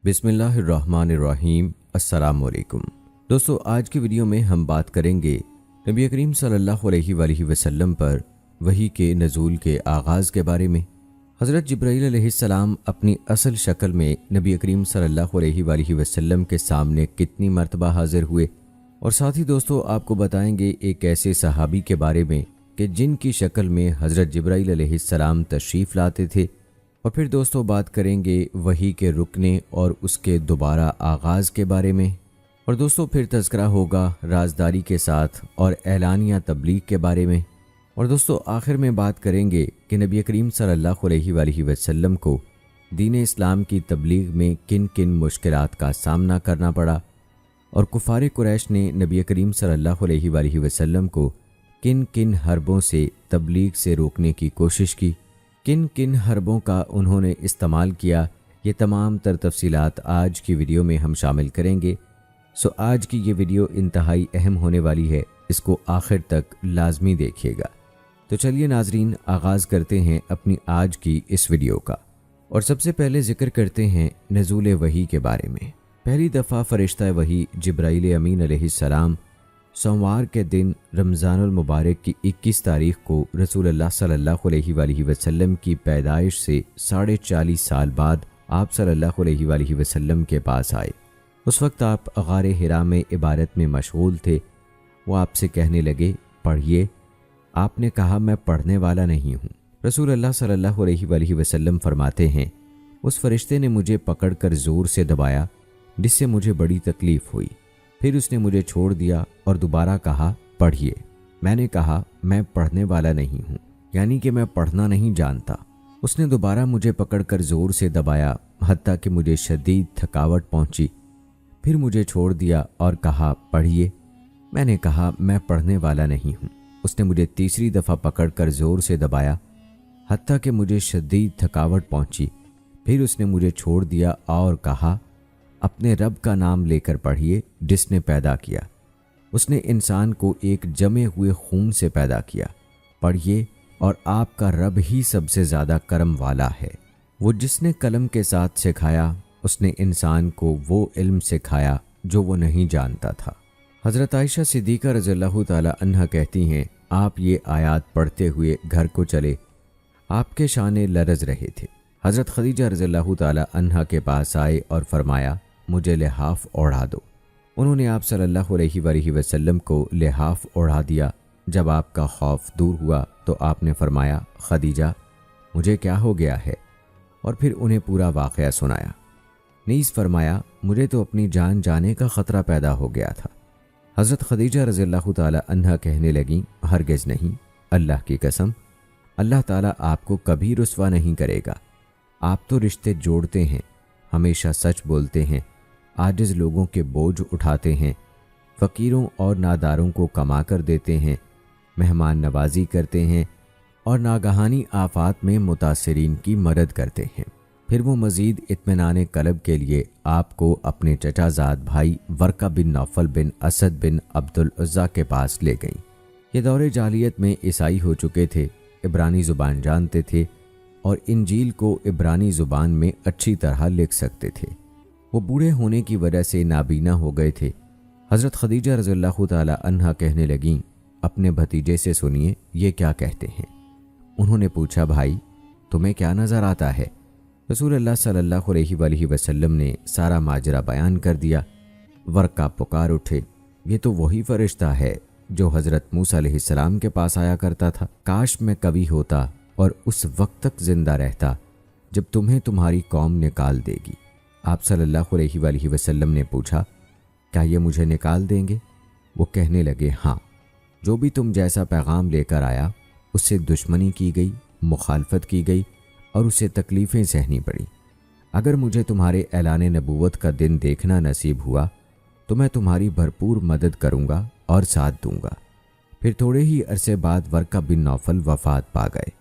بسم اللہ الرحمن الرحیم۔ السلام علیکم دوستو، آج کی ویڈیو میں ہم بات کریں گے نبی کریم صلی اللہ علیہ وآلہ وسلم پر وحی کے نزول کے آغاز کے بارے میں۔ حضرت جبرائیل علیہ السلام اپنی اصل شکل میں نبی کریم صلی اللہ علیہ وآلہ وسلم کے سامنے کتنی مرتبہ حاضر ہوئے، اور ساتھ ہی دوستو آپ کو بتائیں گے ایک ایسے صحابی کے بارے میں کہ جن کی شکل میں حضرت جبرائیل علیہ السلام تشریف لاتے تھے، اور پھر دوستو بات کریں گے وحی کے رکنے اور اس کے دوبارہ آغاز کے بارے میں، اور دوستو پھر تذکرہ ہوگا رازداری کے ساتھ اور اعلانیہ تبلیغ کے بارے میں، اور دوستو آخر میں بات کریں گے کہ نبی کریم صلی اللہ علیہ وآلہ وسلم کو دین اسلام کی تبلیغ میں کن کن مشکلات کا سامنا کرنا پڑا، اور کفار قریش نے نبی کریم صلی اللہ علیہ وآلہ وسلم کو کن کن حربوں سے تبلیغ سے روکنے کی کوشش کی، کن کن حربوں کا انہوں نے استعمال کیا۔ یہ تمام تر تفصیلات آج کی ویڈیو میں ہم شامل کریں گے۔ آج کی یہ ویڈیو انتہائی اہم ہونے والی ہے، اس کو آخر تک لازمی دیکھیے گا۔ تو چلیے ناظرین، آغاز کرتے ہیں اپنی آج کی اس ویڈیو کا، اور سب سے پہلے ذکر کرتے ہیں نزول وحی کے بارے میں۔ پہلی دفعہ فرشتہ وحی جبرائیل امین علیہ السلام سوموار کے دن رمضان المبارک کی 21 تاریخ کو رسول اللہ صلی اللہ علیہ وآلہ وسلم کی پیدائش سے 40.5 سال بعد آپ صلی اللہ علیہ وآلہ وسلم کے پاس آئے۔ اس وقت آپ غار حرا میں عبادت میں مشغول تھے۔ وہ آپ سے کہنے لگے، پڑھیے۔ آپ نے کہا، میں پڑھنے والا نہیں ہوں۔ رسول اللہ صلی اللہ علیہ وآلہ وسلم فرماتے ہیں، اس فرشتے نے مجھے پکڑ کر زور سے دبایا، جس سے مجھے بڑی تکلیف ہوئی۔ پھر اس نے مجھے چھوڑ دیا اور دوبارہ کہا، پڑھیے۔ میں نے کہا، میں پڑھنے والا نہیں ہوں، یعنی کہ میں پڑھنا نہیں جانتا۔ اس نے دوبارہ مجھے پکڑ کر زور سے دبایا، حتیٰ کہ مجھے شدید تھکاوٹ پہنچی۔ پھر مجھے چھوڑ دیا اور کہا، پڑھیے۔ میں نے کہا، میں پڑھنے والا نہیں ہوں۔ اس نے مجھے تیسری دفعہ پکڑ کر زور سے دبایا، حتیٰ کہ مجھے شدید تھکاوٹ پہنچی۔ پھر اس نے مجھے چھوڑ دیا اور کہا، اپنے رب کا نام لے کر پڑھیے جس نے پیدا کیا۔ اس نے انسان کو ایک جمے ہوئے خون سے پیدا کیا۔ پڑھیے، اور آپ کا رب ہی سب سے زیادہ کرم والا ہے۔ وہ جس نے قلم کے ساتھ سکھایا، اس نے انسان کو وہ علم سکھایا جو وہ نہیں جانتا تھا۔ حضرت عائشہ صدیقہ رضی اللہ تعالی عنہا کہتی ہیں، آپ یہ آیات پڑھتے ہوئے گھر کو چلے، آپ کے شانے لرز رہے تھے۔ حضرت خدیجہ رضی اللہ تعالی عنہا کے پاس آئے اور فرمایا، مجھے لحاف اوڑھا دو۔ انہوں نے آپ صلی اللہ علیہ وآلہ وسلم کو لحاف اوڑھا دیا۔ جب آپ کا خوف دور ہوا تو آپ نے فرمایا، خدیجہ مجھے کیا ہو گیا ہے، اور پھر انہیں پورا واقعہ سنایا۔ نیز فرمایا، مجھے تو اپنی جان جانے کا خطرہ پیدا ہو گیا تھا۔ حضرت خدیجہ رضی اللہ تعالی عنہا کہنے لگیں، ہرگز نہیں، اللہ کی قسم، اللہ تعالیٰ آپ کو کبھی رسوا نہیں کرے گا۔ آپ تو رشتے جوڑتے ہیں، ہمیشہ سچ بولتے ہیں، عاجز لوگوں کے بوجھ اٹھاتے ہیں، فقیروں اور ناداروں کو کما کر دیتے ہیں، مہمان نوازی کرتے ہیں، اور ناگہانی آفات میں متاثرین کی مدد کرتے ہیں۔ پھر وہ مزید اطمینان قلب کے لیے آپ کو اپنے چچا زاد بھائی ورقہ بن نوفل بن اسد بن عبد العزیٰ کے پاس لے گئیں۔ یہ دور جاہلیت میں عیسائی ہو چکے تھے، عبرانی زبان جانتے تھے، اور انجیل کو عبرانی زبان میں اچھی طرح لکھ سکتے تھے۔ وہ بوڑھے ہونے کی وجہ سے نابینا ہو گئے تھے۔ حضرت خدیجہ رضی اللہ تعالی عنہا کہنے لگیں، اپنے بھتیجے سے سنیے یہ کیا کہتے ہیں۔ انہوں نے پوچھا، بھائی تمہیں کیا نظر آتا ہے؟ رسول اللہ صلی اللہ علیہ وآلہ وسلم نے سارا ماجرا بیان کر دیا۔ ورقہ پکار اٹھے، یہ تو وہی فرشتہ ہے جو حضرت موسیٰ علیہ السلام کے پاس آیا کرتا تھا۔ کاش میں کبھی ہوتا اور اس وقت تک زندہ رہتا جب تمہیں تمہاری قوم نکال دے گی۔ آپ صلی اللہ علیہ وآلہ وسلم نے پوچھا، کیا یہ مجھے نکال دیں گے؟ وہ کہنے لگے، ہاں، جو بھی تم جیسا پیغام لے کر آیا اس سے دشمنی کی گئی، مخالفت کی گئی، اور اسے تکلیفیں سہنی پڑی۔ اگر مجھے تمہارے اعلان نبوت کا دن دیکھنا نصیب ہوا تو میں تمہاری بھرپور مدد کروں گا اور ساتھ دوں گا۔ پھر تھوڑے ہی عرصے بعد ورقہ بن نوفل وفات پا گئے۔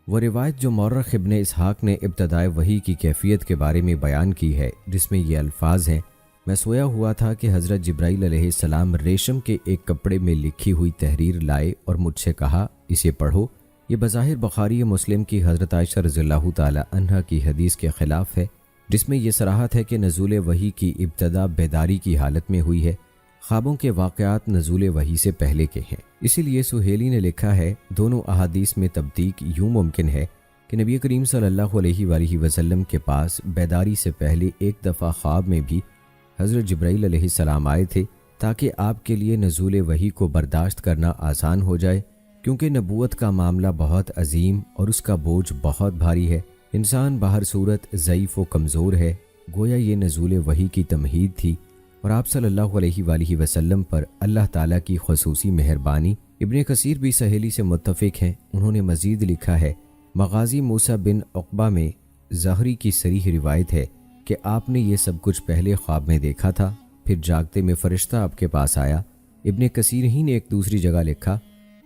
وہ روایت جو مورخ ابن اسحاق نے ابتدائے وحی کی کیفیت کے بارے میں بیان کی ہے، جس میں یہ الفاظ ہیں، میں سویا ہوا تھا کہ حضرت جبرائیل علیہ السلام ریشم کے ایک کپڑے میں لکھی ہوئی تحریر لائے اور مجھ سے کہا، اسے پڑھو۔ یہ بظاہر بخاری مسلم کی حضرت عائشہ رضی اللہ تعالی عنہا کی حدیث کے خلاف ہے۔ جس میں یہ صراحت ہے کہ نزول وحی کی ابتدا بیداری کی حالت میں ہوئی ہے۔ خوابوں کے واقعات نزول وحی سے پہلے کے ہیں، اسی لیے سہیلی نے لکھا ہے دونوں احادیث میں تبدیق یوں ممکن ہے کہ نبی کریم صلی اللہ علیہ وآلہ وسلم کے پاس بیداری سے پہلے ایک دفعہ خواب میں بھی حضرت جبرائیل علیہ السلام آئے تھے تاکہ آپ کے لیے نزول وحی کو برداشت کرنا آسان ہو جائے، کیونکہ نبوت کا معاملہ بہت عظیم اور اس کا بوجھ بہت بھاری ہے۔ انسان باہر صورت ضعیف و کمزور ہے، گویا یہ نزول وحی کی تمہید تھی اور آپ صلی اللہ علیہ وآلہ وسلم پر اللہ تعالیٰ کی خصوصی مہربانی۔ ابن کثیر بھی سہیلی سے متفق ہیں۔ انہوں نے مزید لکھا ہے مغازی موسیٰ بن عقبہ میں زہری کی صریح روایت ہے کہ آپ نے یہ سب کچھ پہلے خواب میں دیکھا تھا، پھر جاگتے میں فرشتہ آپ کے پاس آیا۔ ابن کثیر ہی نے ایک دوسری جگہ لکھا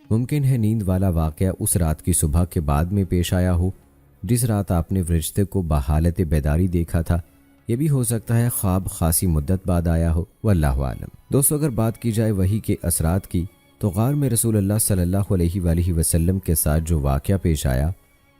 ممکن ہے نیند والا واقعہ اس رات کی صبح کے بعد میں پیش آیا ہو جس رات آپ نے فرشتے کو بحالت بیداری دیکھا تھا، یہ بھی ہو سکتا ہے خواب خاصی مدت بعد آیا ہو، واللہ عالم۔ دوستو، اگر بات کی جائے وحی کے اثرات کی تو غار میں رسول اللہ صلی اللہ علیہ وآلہ وسلم کے ساتھ جو واقعہ پیش آیا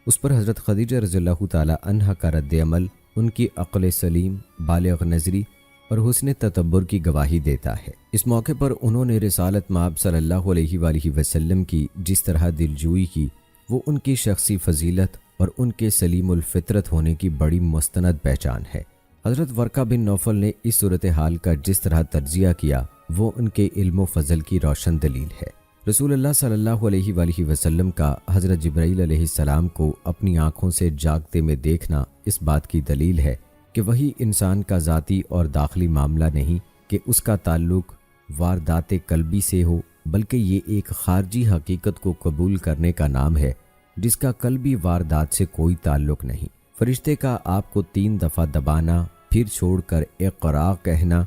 اس پر حضرت خدیجہ رضی اللہ تعالی عنہا کا رد عمل ان کی عقل سلیم، بالغ نظری اور حسن تدبر کی گواہی دیتا ہے۔ اس موقع پر انہوں نے رسالت مآب صلی اللہ علیہ وآلہ وسلم کی جس طرح دلجوئی کی وہ ان کی شخصی فضیلت اور ان کے سلیم الفطرت ہونے کی بڑی مستند پہچان ہے۔ حضرت ورقہ بن نوفل نے اس صورتحال کا جس طرح تجزیہ کیا وہ ان کے علم و فضل کی روشن دلیل ہے۔ رسول اللہ صلی اللہ علیہ وآلہ وسلم کا حضرت جبرائیل علیہ السلام کو اپنی آنکھوں سے جاگتے میں دیکھنا اس بات کی دلیل ہے کہ وہی انسان کا ذاتی اور داخلی معاملہ نہیں کہ اس کا تعلق واردات قلبی سے ہو، بلکہ یہ ایک خارجی حقیقت کو قبول کرنے کا نام ہے جس کا قلبی واردات سے کوئی تعلق نہیں۔ فرشتے کا آپ کو 3 دفعہ دبانا پھر چھوڑ کر اقرا کہنا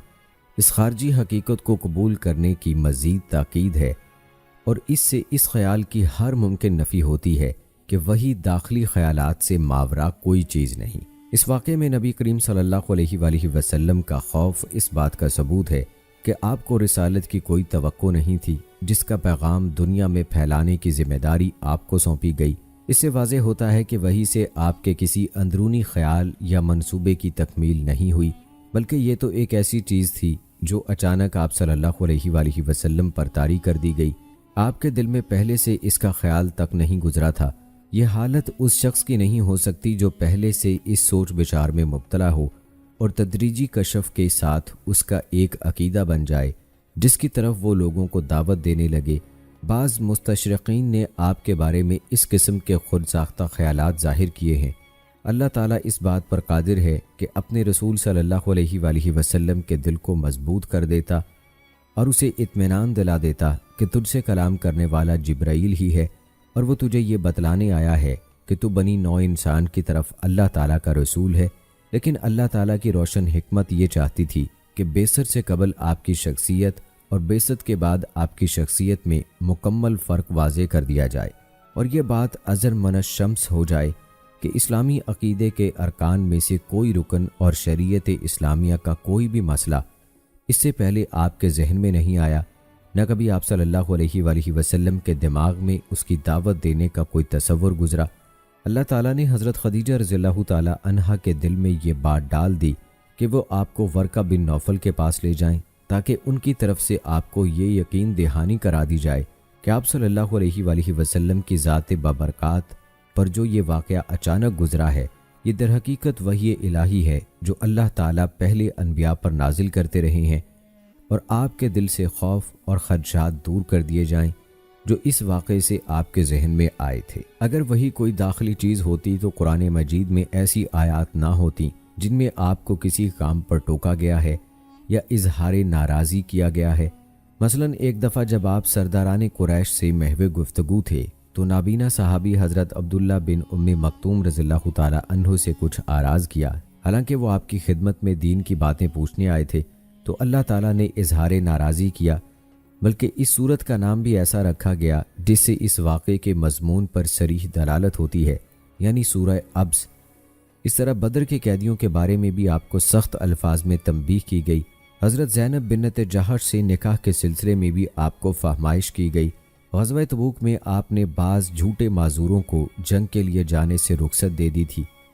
اس خارجی حقیقت کو قبول کرنے کی مزید تاکید ہے، اور اس سے اس خیال کی ہر ممکن نفی ہوتی ہے کہ وہی داخلی خیالات سے ماورا کوئی چیز نہیں۔ اس واقعے میں نبی کریم صلی اللہ علیہ وآلہ وسلم کا خوف اس بات کا ثبوت ہے کہ آپ کو رسالت کی کوئی توقع نہیں تھی جس کا پیغام دنیا میں پھیلانے کی ذمہ داری آپ کو سونپی گئی۔ اس سے واضح ہوتا ہے کہ وہی سے آپ کے کسی اندرونی خیال یا منصوبے کی تکمیل نہیں ہوئی، بلکہ یہ تو ایک ایسی چیز تھی جو اچانک آپ صلی اللہ علیہ وآلہ وسلم پر طاری کر دی گئی۔ آپ کے دل میں پہلے سے اس کا خیال تک نہیں گزرا تھا۔ یہ حالت اس شخص کی نہیں ہو سکتی جو پہلے سے اس سوچ بچار میں مبتلا ہو اور تدریجی کشف کے ساتھ اس کا ایک عقیدہ بن جائے جس کی طرف وہ لوگوں کو دعوت دینے لگے۔ بعض مستشرقین نے آپ کے بارے میں اس قسم کے خود ساختہ خیالات ظاہر کیے ہیں۔ اللہ تعالیٰ اس بات پر قادر ہے کہ اپنے رسول صلی اللہ علیہ وآلہ وسلم کے دل کو مضبوط کر دیتا اور اسے اطمینان دلا دیتا کہ تجھ سے کلام کرنے والا جبرائیل ہی ہے اور وہ تجھے یہ بتلانے آیا ہے کہ تو بنی نوع انسان کی طرف اللہ تعالیٰ کا رسول ہے۔ لیکن اللہ تعالیٰ کی روشن حکمت یہ چاہتی تھی کہ بعثت سے قبل آپ کی شخصیت اور بعثت کے بعد آپ کی شخصیت میں مکمل فرق واضح کر دیا جائے، اور یہ بات ازر من الشمس ہو جائے کہ اسلامی عقیدے کے ارکان میں سے کوئی رکن اور شریعت اسلامیہ کا کوئی بھی مسئلہ اس سے پہلے آپ کے ذہن میں نہیں آیا، نہ کبھی آپ صلی اللہ علیہ وآلہ وسلم کے دماغ میں اس کی دعوت دینے کا کوئی تصور گزرا۔ اللہ تعالیٰ نے حضرت خدیجہ رضی اللہ تعالی عنہا کے دل میں یہ بات ڈال دی کہ وہ آپ کو ورقہ بن نوفل کے پاس لے جائیں تاکہ ان کی طرف سے آپ کو یہ یقین دہانی کرا دی جائے کہ آپ صلی اللہ علیہ وآلہ وسلم کی ذات بابرکات پر جو یہ واقعہ اچانک گزرا ہے یہ در حقیقت وحی الہی ہے جو اللہ تعالیٰ پہلے انبیاء پر نازل کرتے رہے ہیں، اور آپ کے دل سے خوف اور خدشات دور کر دیے جائیں جو اس واقعے سے آپ کے ذہن میں آئے تھے۔ اگر وہی کوئی داخلی چیز ہوتی تو قرآن مجید میں ایسی آیات نہ ہوتی جن میں آپ کو کسی کام پر ٹوکا گیا ہے یا اظہار ناراضی کیا گیا ہے۔ مثلا ایک دفعہ جب آپ سرداران قریش سے محو گفتگو تھے تو نابینا صحابی حضرت عبداللہ بن ام مکتوم رضی اللہ تعالی عنہ سے کچھ آراز کیا، حالانکہ وہ آپ کی خدمت میں دین کی باتیں پوچھنے آئے تھے، تو اللہ تعالیٰ نے اظہار ناراضی کیا، بلکہ اس صورت کا نام بھی ایسا رکھا گیا جس سے اس واقعے کے مضمون پر صریح دلالت ہوتی ہے، یعنی سورہ ابس۔ اس طرح بدر کے قیدیوں کے بارے میں بھی آپ کو سخت الفاظ میں تنبیہ کی گئی۔ حضرت زینب بنت جحش سے نکاح کے سلسلے میں بھی آپ کو فہمائش کی گئی۔ غزوہ تبوک میں آپ نے بعض جھوٹے معذوروں کو جنگ کے لیے جانے سے رخصت دے دی تھی۔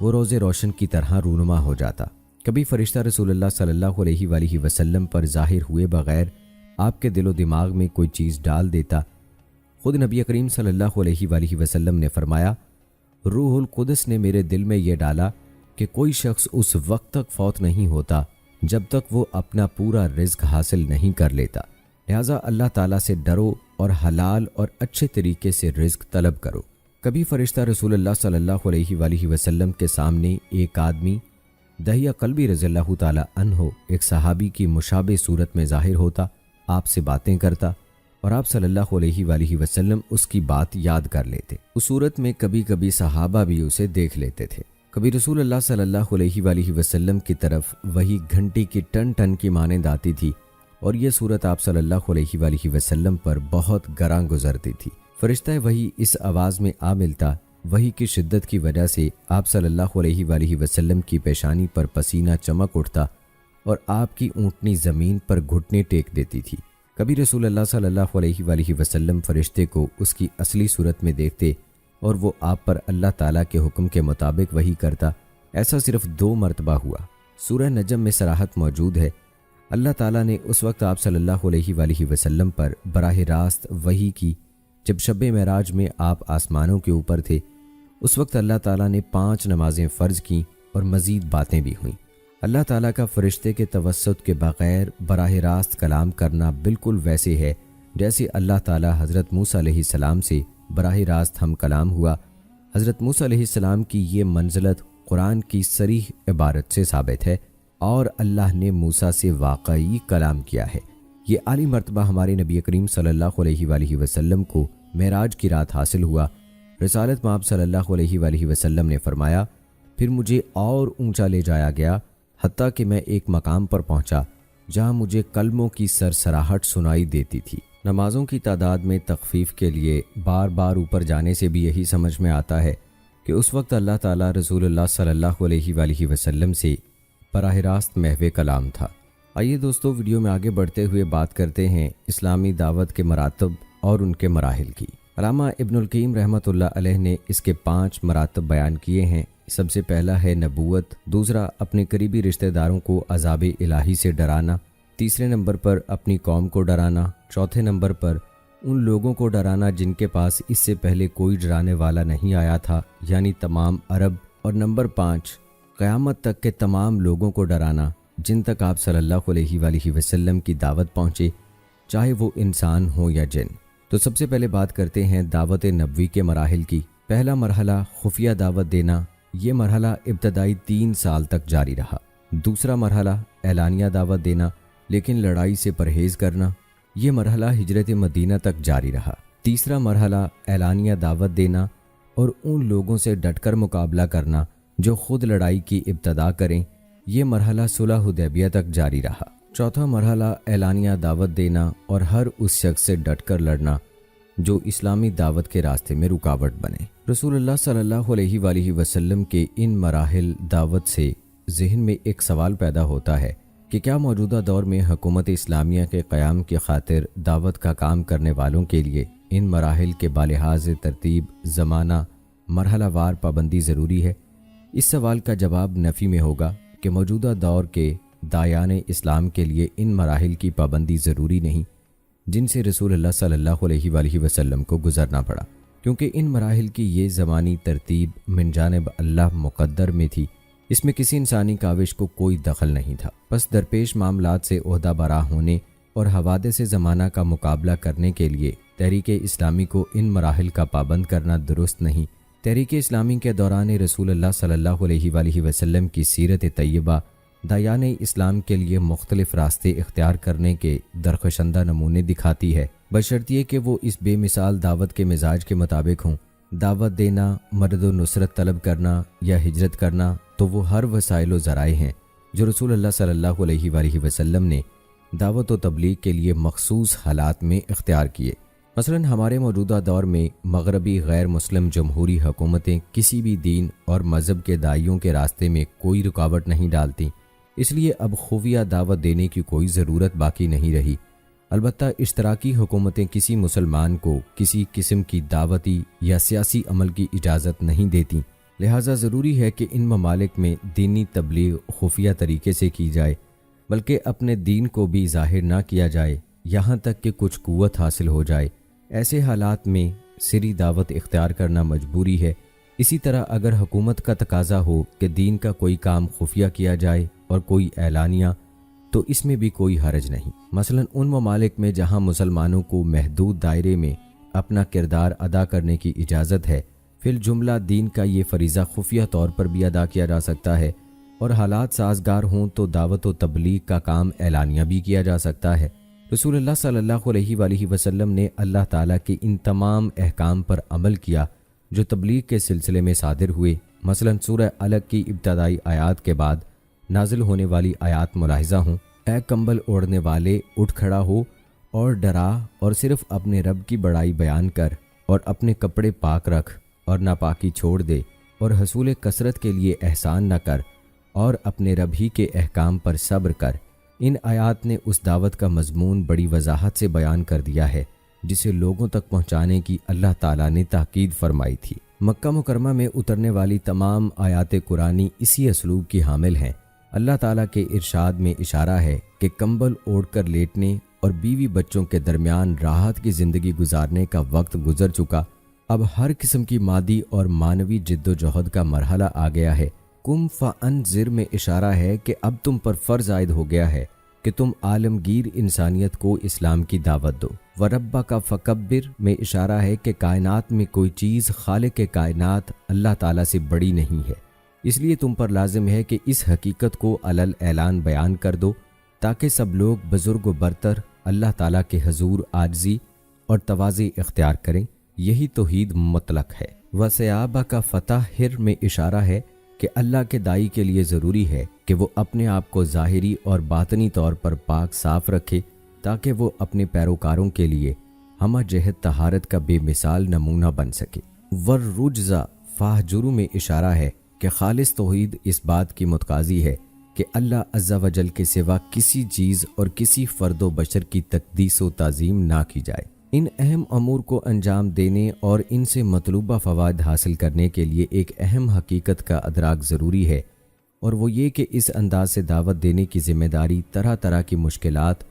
وہ روز روشن کی طرح رونما ہو جاتا۔ کبھی فرشتہ رسول اللہ صلی اللہ علیہ وآلہ وسلم پر ظاہر ہوئے بغیر آپ کے دل و دماغ میں کوئی چیز ڈال دیتا۔ خود نبی کریم صلی اللہ علیہ وآلہ وسلم نے فرمایا، روح القدس نے میرے دل میں یہ ڈالا کہ کوئی شخص اس وقت تک فوت نہیں ہوتا جب تک وہ اپنا پورا رزق حاصل نہیں کر لیتا، لہٰذا اللہ تعالیٰ سے ڈرو اور حلال اور اچھے طریقے سے رزق طلب کرو۔ کبھی فرشتہ رسول اللہ صلی اللہ علیہ وآلہ وسلم کے سامنے ایک آدمی دہیہ قلبی رضی اللہ تعالیٰ عنہ ایک صحابی کی مشابہ صورت میں ظاہر ہوتا، آپ سے باتیں کرتا اور آپ صلی اللہ علیہ وآلہ وسلم اس کی بات یاد کر لیتے۔ اس صورت میں کبھی کبھی صحابہ بھی اسے دیکھ لیتے تھے۔ کبھی رسول اللہ صلی اللہ علیہ وآلہ وسلم کی طرف وہی گھنٹی کی ٹن ٹن کی مانند آتی تھی اور یہ صورت آپ صلی اللہ علیہ وآلہ وسلم پر بہت گراں گزرتی تھی۔ فرشتہ وہی اس آواز میں آ ملتا، وہی کی شدت کی وجہ سے آپ صلی اللہ علیہ وآلہ وسلم کی پیشانی پر پسینہ چمک اٹھتا اور آپ کی اونٹنی زمین پر گھٹنے ٹیک دیتی تھی۔ کبھی رسول اللہ صلی اللہ علیہ وآلہ وسلم فرشتے کو اس کی اصلی صورت میں دیکھتے اور وہ آپ پر اللہ تعالیٰ کے حکم کے مطابق وحی کرتا۔ ایسا صرف 2 مرتبہ ہوا۔ سورہ نجم میں صراحت موجود ہے، اللہ تعالیٰ نے اس وقت آپ صلی اللہ علیہ وآلہ وسلم پر براہ راست وحی کی جب شب معراج میں آپ آسمانوں کے اوپر تھے۔ اس وقت اللہ تعالیٰ نے 5 نمازیں فرض کیں اور مزید باتیں بھی ہوئیں۔ اللہ تعالیٰ کا فرشتے کے توسط کے بغیر براہ راست کلام کرنا بالکل ویسے ہے جیسے اللہ تعالیٰ حضرت موسیٰ علیہ السلام سے براہ راست ہم کلام ہوا۔ حضرت موسیٰ علیہ السلام کی یہ منزلت قرآن کی صریح عبارت سے ثابت ہے اور اللہ نے موسیٰ سے واقعی کلام کیا ہے۔ یہ عالی مرتبہ ہمارے نبی کریم صلی اللہ علیہ وآلہ وسلم کو معراج کی رات حاصل ہوا۔ رسالت مآب صلی اللہ علیہ وآلہ وسلم نے فرمایا، پھر مجھے اور اونچا لے جایا گیا حتیٰ کہ میں ایک مقام پر پہنچا جہاں مجھے کلموں کی سرسراہٹ سنائی دیتی تھی۔ نمازوں کی تعداد میں تخفیف کے لیے بار بار اوپر جانے سے بھی یہی سمجھ میں آتا ہے کہ اس وقت اللہ تعالیٰ رسول اللہ صلی اللہ علیہ وآلہ وسلم سے براہ راست محو کلام تھا۔ آئیے دوستو، ویڈیو میں آگے بڑھتے ہوئے بات کرتے ہیں اسلامی دعوت کے مراتب اور ان کے مراحل کی۔ علامہ ابن القیم رحمۃ اللہ علیہ نے اس کے 5 مراتب بیان کیے ہیں۔ سب سے پہلا ہے نبوت، دوسرا اپنے قریبی رشتہ داروں کو عذاب الہی سے ڈرانا، تیسرے نمبر پر اپنی قوم کو ڈرانا، چوتھے نمبر پر ان لوگوں کو ڈرانا جن کے پاس اس سے پہلے کوئی ڈرانے والا نہیں آیا تھا یعنی تمام عرب، اور نمبر 5 قیامت تک کے تمام لوگوں کو ڈرانا جن تک آپ صلی اللہ علیہ وآلہ وسلم کی دعوت پہنچے، چاہے وہ انسان ہوں یا جن۔ تو سب سے پہلے بات کرتے ہیں دعوت نبوی کے مراحل کی۔ پہلا مرحلہ خفیہ دعوت دینا، یہ مرحلہ ابتدائی 3 سال تک جاری رہا۔ دوسرا مرحلہ اعلانیہ دعوت دینا لیکن لڑائی سے پرہیز کرنا، یہ مرحلہ ہجرت مدینہ تک جاری رہا۔ تیسرا مرحلہ اعلانیہ دعوت دینا اور ان لوگوں سے ڈٹ کر مقابلہ کرنا جو خود لڑائی کی ابتدا کریں، یہ مرحلہ صلح حدیبیہ تک جاری رہا۔ چوتھا مرحلہ اعلانیہ دعوت دینا اور ہر اس شخص سے ڈٹ کر لڑنا جو اسلامی دعوت کے راستے میں رکاوٹ بنے۔ رسول اللہ صلی اللہ علیہ وآلہ وسلم کے ان مراحل دعوت سے ذہن میں ایک سوال پیدا ہوتا ہے کہ کیا موجودہ دور میں حکومت اسلامیہ کے قیام کی خاطر دعوت کا کام کرنے والوں کے لیے ان مراحل کے بالحاظ ترتیب زمانہ مرحلہ وار پابندی ضروری ہے؟ اس سوال کا جواب نفی میں ہوگا کہ موجودہ دور کے داعیان اسلام کے لیے ان مراحل کی پابندی ضروری نہیں جن سے رسول اللہ صلی اللہ علیہ وآلہ وسلم کو گزرنا پڑا، کیونکہ ان مراحل کی یہ زمانی ترتیب من جانب اللہ مقدر میں تھی، اس میں کسی انسانی کاوش کو کوئی دخل نہیں تھا۔ بس درپیش معاملات سے عہدہ برا ہونے اور حوادث زمانہ کا مقابلہ کرنے کے لیے تحریک اسلامی کو ان مراحل کا پابند کرنا درست نہیں۔ تحریک اسلامی کے دوران رسول اللہ صلی اللہ علیہ وآلہ وسلم کی سیرت طیبہ داعیان اسلام کے لیے مختلف راستے اختیار کرنے کے درخشندہ نمونے دکھاتی ہے، بشرطیہ کہ وہ اس بے مثال دعوت کے مزاج کے مطابق ہوں۔ دعوت دینا، مدد و نصرت طلب کرنا یا ہجرت کرنا تو وہ ہر وسائل و ذرائع ہیں جو رسول اللہ صلی اللہ علیہ وآلہ وسلم نے دعوت و تبلیغ کے لیے مخصوص حالات میں اختیار کیے۔ مثلا ہمارے موجودہ دور میں مغربی غیر مسلم جمہوری حکومتیں کسی بھی دین اور مذہب کے داعیوں کے راستے میں کوئی رکاوٹ نہیں ڈالتیں، اس لیے اب خفیہ دعوت دینے کی کوئی ضرورت باقی نہیں رہی۔ البتہ اشتراکی حکومتیں کسی مسلمان کو کسی قسم کی دعوتی یا سیاسی عمل کی اجازت نہیں دیتیں، لہٰذا ضروری ہے کہ ان ممالک میں دینی تبلیغ خفیہ طریقے سے کی جائے، بلکہ اپنے دین کو بھی ظاہر نہ کیا جائے یہاں تک کہ کچھ قوت حاصل ہو جائے۔ ایسے حالات میں سری دعوت اختیار کرنا مجبوری ہے۔ اسی طرح اگر حکومت کا تقاضا ہو کہ دین کا کوئی کام خفیہ کیا جائے اور کوئی اعلانیہ، تو اس میں بھی کوئی حرج نہیں۔ مثلا ان ممالک میں جہاں مسلمانوں کو محدود دائرے میں اپنا کردار ادا کرنے کی اجازت ہے، فی الجملہ دین کا یہ فریضہ خفیہ طور پر بھی ادا کیا جا سکتا ہے، اور حالات سازگار ہوں تو دعوت و تبلیغ کا کام اعلانیہ بھی کیا جا سکتا ہے۔ رسول اللہ صلی اللہ علیہ وآلہ وسلم نے اللہ تعالیٰ کے ان تمام احکام پر عمل کیا جو تبلیغ کے سلسلے میں صادر ہوئے۔ مثلا سورہ الگ کی ابتدائی آیات کے بعد نازل ہونے والی آیات ملاحظہ ہوں: اے کمبل اوڑھنے والے، اٹھ کھڑا ہو اور ڈرا اور صرف اپنے رب کی بڑائی بیان کر، اور اپنے کپڑے پاک رکھ اور ناپاکی چھوڑ دے، اور حصول کثرت کے لیے احسان نہ کر، اور اپنے رب ہی کے احکام پر صبر کر۔ ان آیات نے اس دعوت کا مضمون بڑی وضاحت سے بیان کر دیا ہے جسے لوگوں تک پہنچانے کی اللہ تعالیٰ نے تاکید فرمائی تھی۔ مکہ مکرمہ میں اترنے والی تمام آیات قرآنی اسی اسلوب کی حامل ہیں۔ اللہ تعالیٰ کے ارشاد میں اشارہ ہے کہ کمبل اوڑھ کر لیٹنے اور بیوی بچوں کے درمیان راحت کی زندگی گزارنے کا وقت گزر چکا، اب ہر قسم کی مادی اور معنوی جد و جہد کا مرحلہ آ گیا ہے۔ کم فانذر میں اشارہ ہے کہ اب تم پر فرض عائد ہو گیا ہے کہ تم عالمگیر انسانیت کو اسلام کی دعوت دو۔ وربک فکبر میں اشارہ ہے کہ کائنات میں کوئی چیز خالق کائنات اللہ تعالیٰ سے بڑی نہیں ہے، اس لیے تم پر لازم ہے کہ اس حقیقت کو علل اعلان بیان کر دو تاکہ سب لوگ بزرگ و برتر اللہ تعالیٰ کے حضور عاجزی اور تواضع اختیار کریں۔ یہی توحید مطلق ہے۔ وَثِيَابَكَ فَطَهِّرْ میں اشارہ ہے کہ اللہ کے داعی کے لیے ضروری ہے کہ وہ اپنے آپ کو ظاہری اور باطنی طور پر پاک صاف رکھے تاکہ وہ اپنے پیروکاروں کے لیے ہمہ جہت طہارت کا بے مثال نمونہ بن سکے۔ وَالرُّجْزَ فَاهْجُرْ میں اشارہ ہے کہ خالص توحید اس بات کی متقاضی ہے کہ اللہ عز و جل کے سوا کسی چیز اور کسی فرد و بشر کی تقدیس و تعظیم نہ کی جائے۔ ان اہم امور کو انجام دینے اور ان سے مطلوبہ فوائد حاصل کرنے کے لیے ایک اہم حقیقت کا ادراک ضروری ہے، اور وہ یہ کہ اس انداز سے دعوت دینے کی ذمہ داری طرح طرح کی مشکلات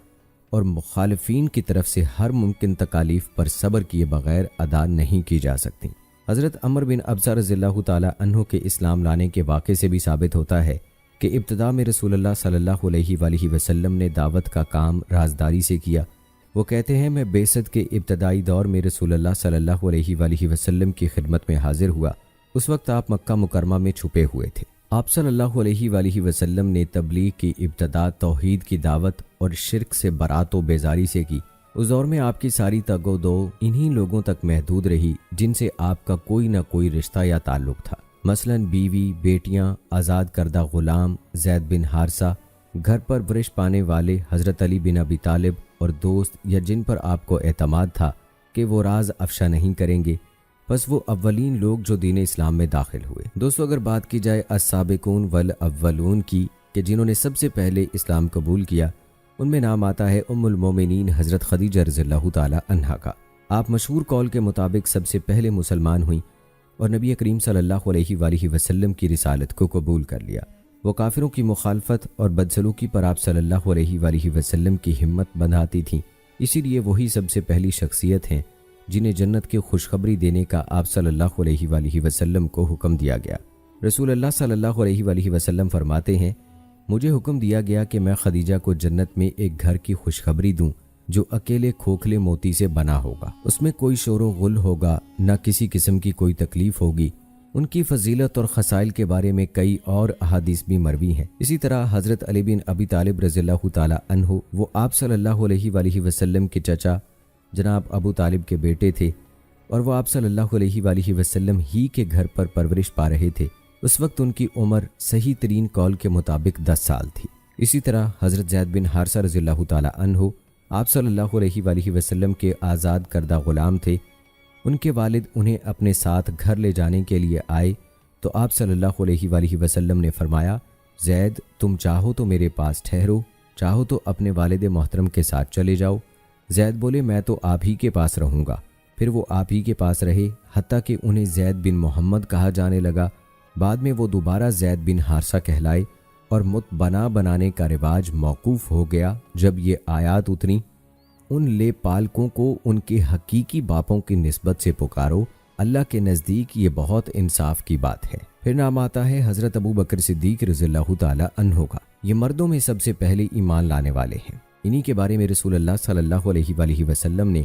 اور مخالفین کی طرف سے ہر ممکن تکالیف پر صبر کیے بغیر ادا نہیں کی جا سکتی۔ حضرت عمر بن ابزہ رضی اللہ تعالیٰ عنہ کے اسلام لانے کے واقعے سے بھی ثابت ہوتا ہے کہ ابتدا میں رسول اللہ صلی اللہ علیہ وآلہ وسلم نے دعوت کا کام رازداری سے کیا۔ وہ کہتے ہیں میں بعثت کے ابتدائی دور میں رسول اللہ صلی اللہ علیہ وآلہ وسلم کی خدمت میں حاضر ہوا۔ اس وقت آپ مکہ مکرمہ میں چھپے ہوئے تھے۔ آپ صلی اللہ علیہ وآلہ وسلم نے تبلیغ کی ابتدا توحید کی دعوت اور شرک سے برات و بیزاری سے کی۔ اس دور میں آپ کی ساری تگ و دو انہی لوگوں تک محدود رہی جن سے آپ کا کوئی نہ کوئی رشتہ یا تعلق تھا، مثلا بیوی، بیٹیاں، آزاد کردہ غلام زید بن حارثہ، گھر پر ورش پانے والے حضرت علی بن ابی طالب، اور دوست یا جن پر آپ کو اعتماد تھا کہ وہ راز افشا نہیں کریں گے، بس وہ اولین لوگ جو دین اسلام میں داخل ہوئے۔ دوستو اگر بات کی جائے السابقون والاولون کی کہ جنہوں نے سب سے پہلے اسلام قبول کیا، ان میں نام آتا ہے ام المومنین حضرت خدیجہ رضی اللہ تعالی عنہا کا۔ آپ مشہور قول کے مطابق سب سے پہلے مسلمان ہوئیں اور نبی کریم صلی اللہ علیہ وآلہ وسلم کی رسالت کو قبول کر لیا۔ وہ کافروں کی مخالفت اور بدسلوکی پر آپ صلی اللہ علیہ وآلہ وسلم کی ہمت بندھاتی تھیں، اسی لیے وہی سب سے پہلی شخصیت ہیں جنہیں جنت کی خوشخبری دینے کا آپ صلی اللہ علیہ وآلہ وسلم کو حکم دیا گیا۔ رسول اللہ صلی اللہ علیہ وآلہ وسلم فرماتے ہیں، مجھے حکم دیا گیا کہ میں خدیجہ کو جنت میں ایک گھر کی خوشخبری دوں جو اکیلے کھوکھلے موتی سے بنا ہوگا، اس میں کوئی شور و غل ہوگا، نہ کسی قسم کی کوئی تکلیف ہوگی۔ ان کی فضیلت اور خصائل کے بارے میں کئی اور احادیث بھی مروی ہیں۔ اسی طرح حضرت علی بن ابی طالب رضی اللہ تعالی عنہ، وہ آپ صلی اللہ علیہ وآلہ وسلم کے چچا جناب ابو طالب کے بیٹے تھے، اور وہ آپ صلی اللہ علیہ وآلہ وسلم ہی کے گھر پر پرورش پا رہے تھے۔ اس وقت ان کی عمر صحیح ترین قول کے مطابق 10 سال تھی۔ اسی طرح حضرت زید بن حارثہ رضی اللہ تعالی عنہ آپ صلی اللہ علیہ وآلہ وسلم کے آزاد کردہ غلام تھے۔ ان کے والد انہیں اپنے ساتھ گھر لے جانے کے لیے آئے تو آپ صلی اللہ علیہ وآلہ وسلم نے فرمایا، زید تم چاہو تو میرے پاس ٹھہرو، چاہو تو اپنے والد محترم کے ساتھ چلے جاؤ۔ زید بولے میں تو آپ ہی کے پاس رہوں گا۔ پھر وہ آپ ہی کے پاس رہے حتیٰ کہ انہیں زید بن محمد کہا جانے لگا، بعد میں وہ دوبارہ زید بن حارثہ کہلائے اور مت بنانے کا رواج موقوف ہو گیا جب یہ آیات اتری، ان لے پالکوں کو ان کے حقیقی باپوں کی نسبت سے پکارو، اللہ کے نزدیک یہ بہت انصاف کی بات ہے۔ پھر نام آتا ہے حضرت ابو بکر صدیق رضی اللہ تعالی عنہ کا۔ یہ مردوں میں سب سے پہلے ایمان لانے والے ہیں۔ انہی کے بارے میں رسول اللہ صلی اللہ علیہ وآلہ وسلم نے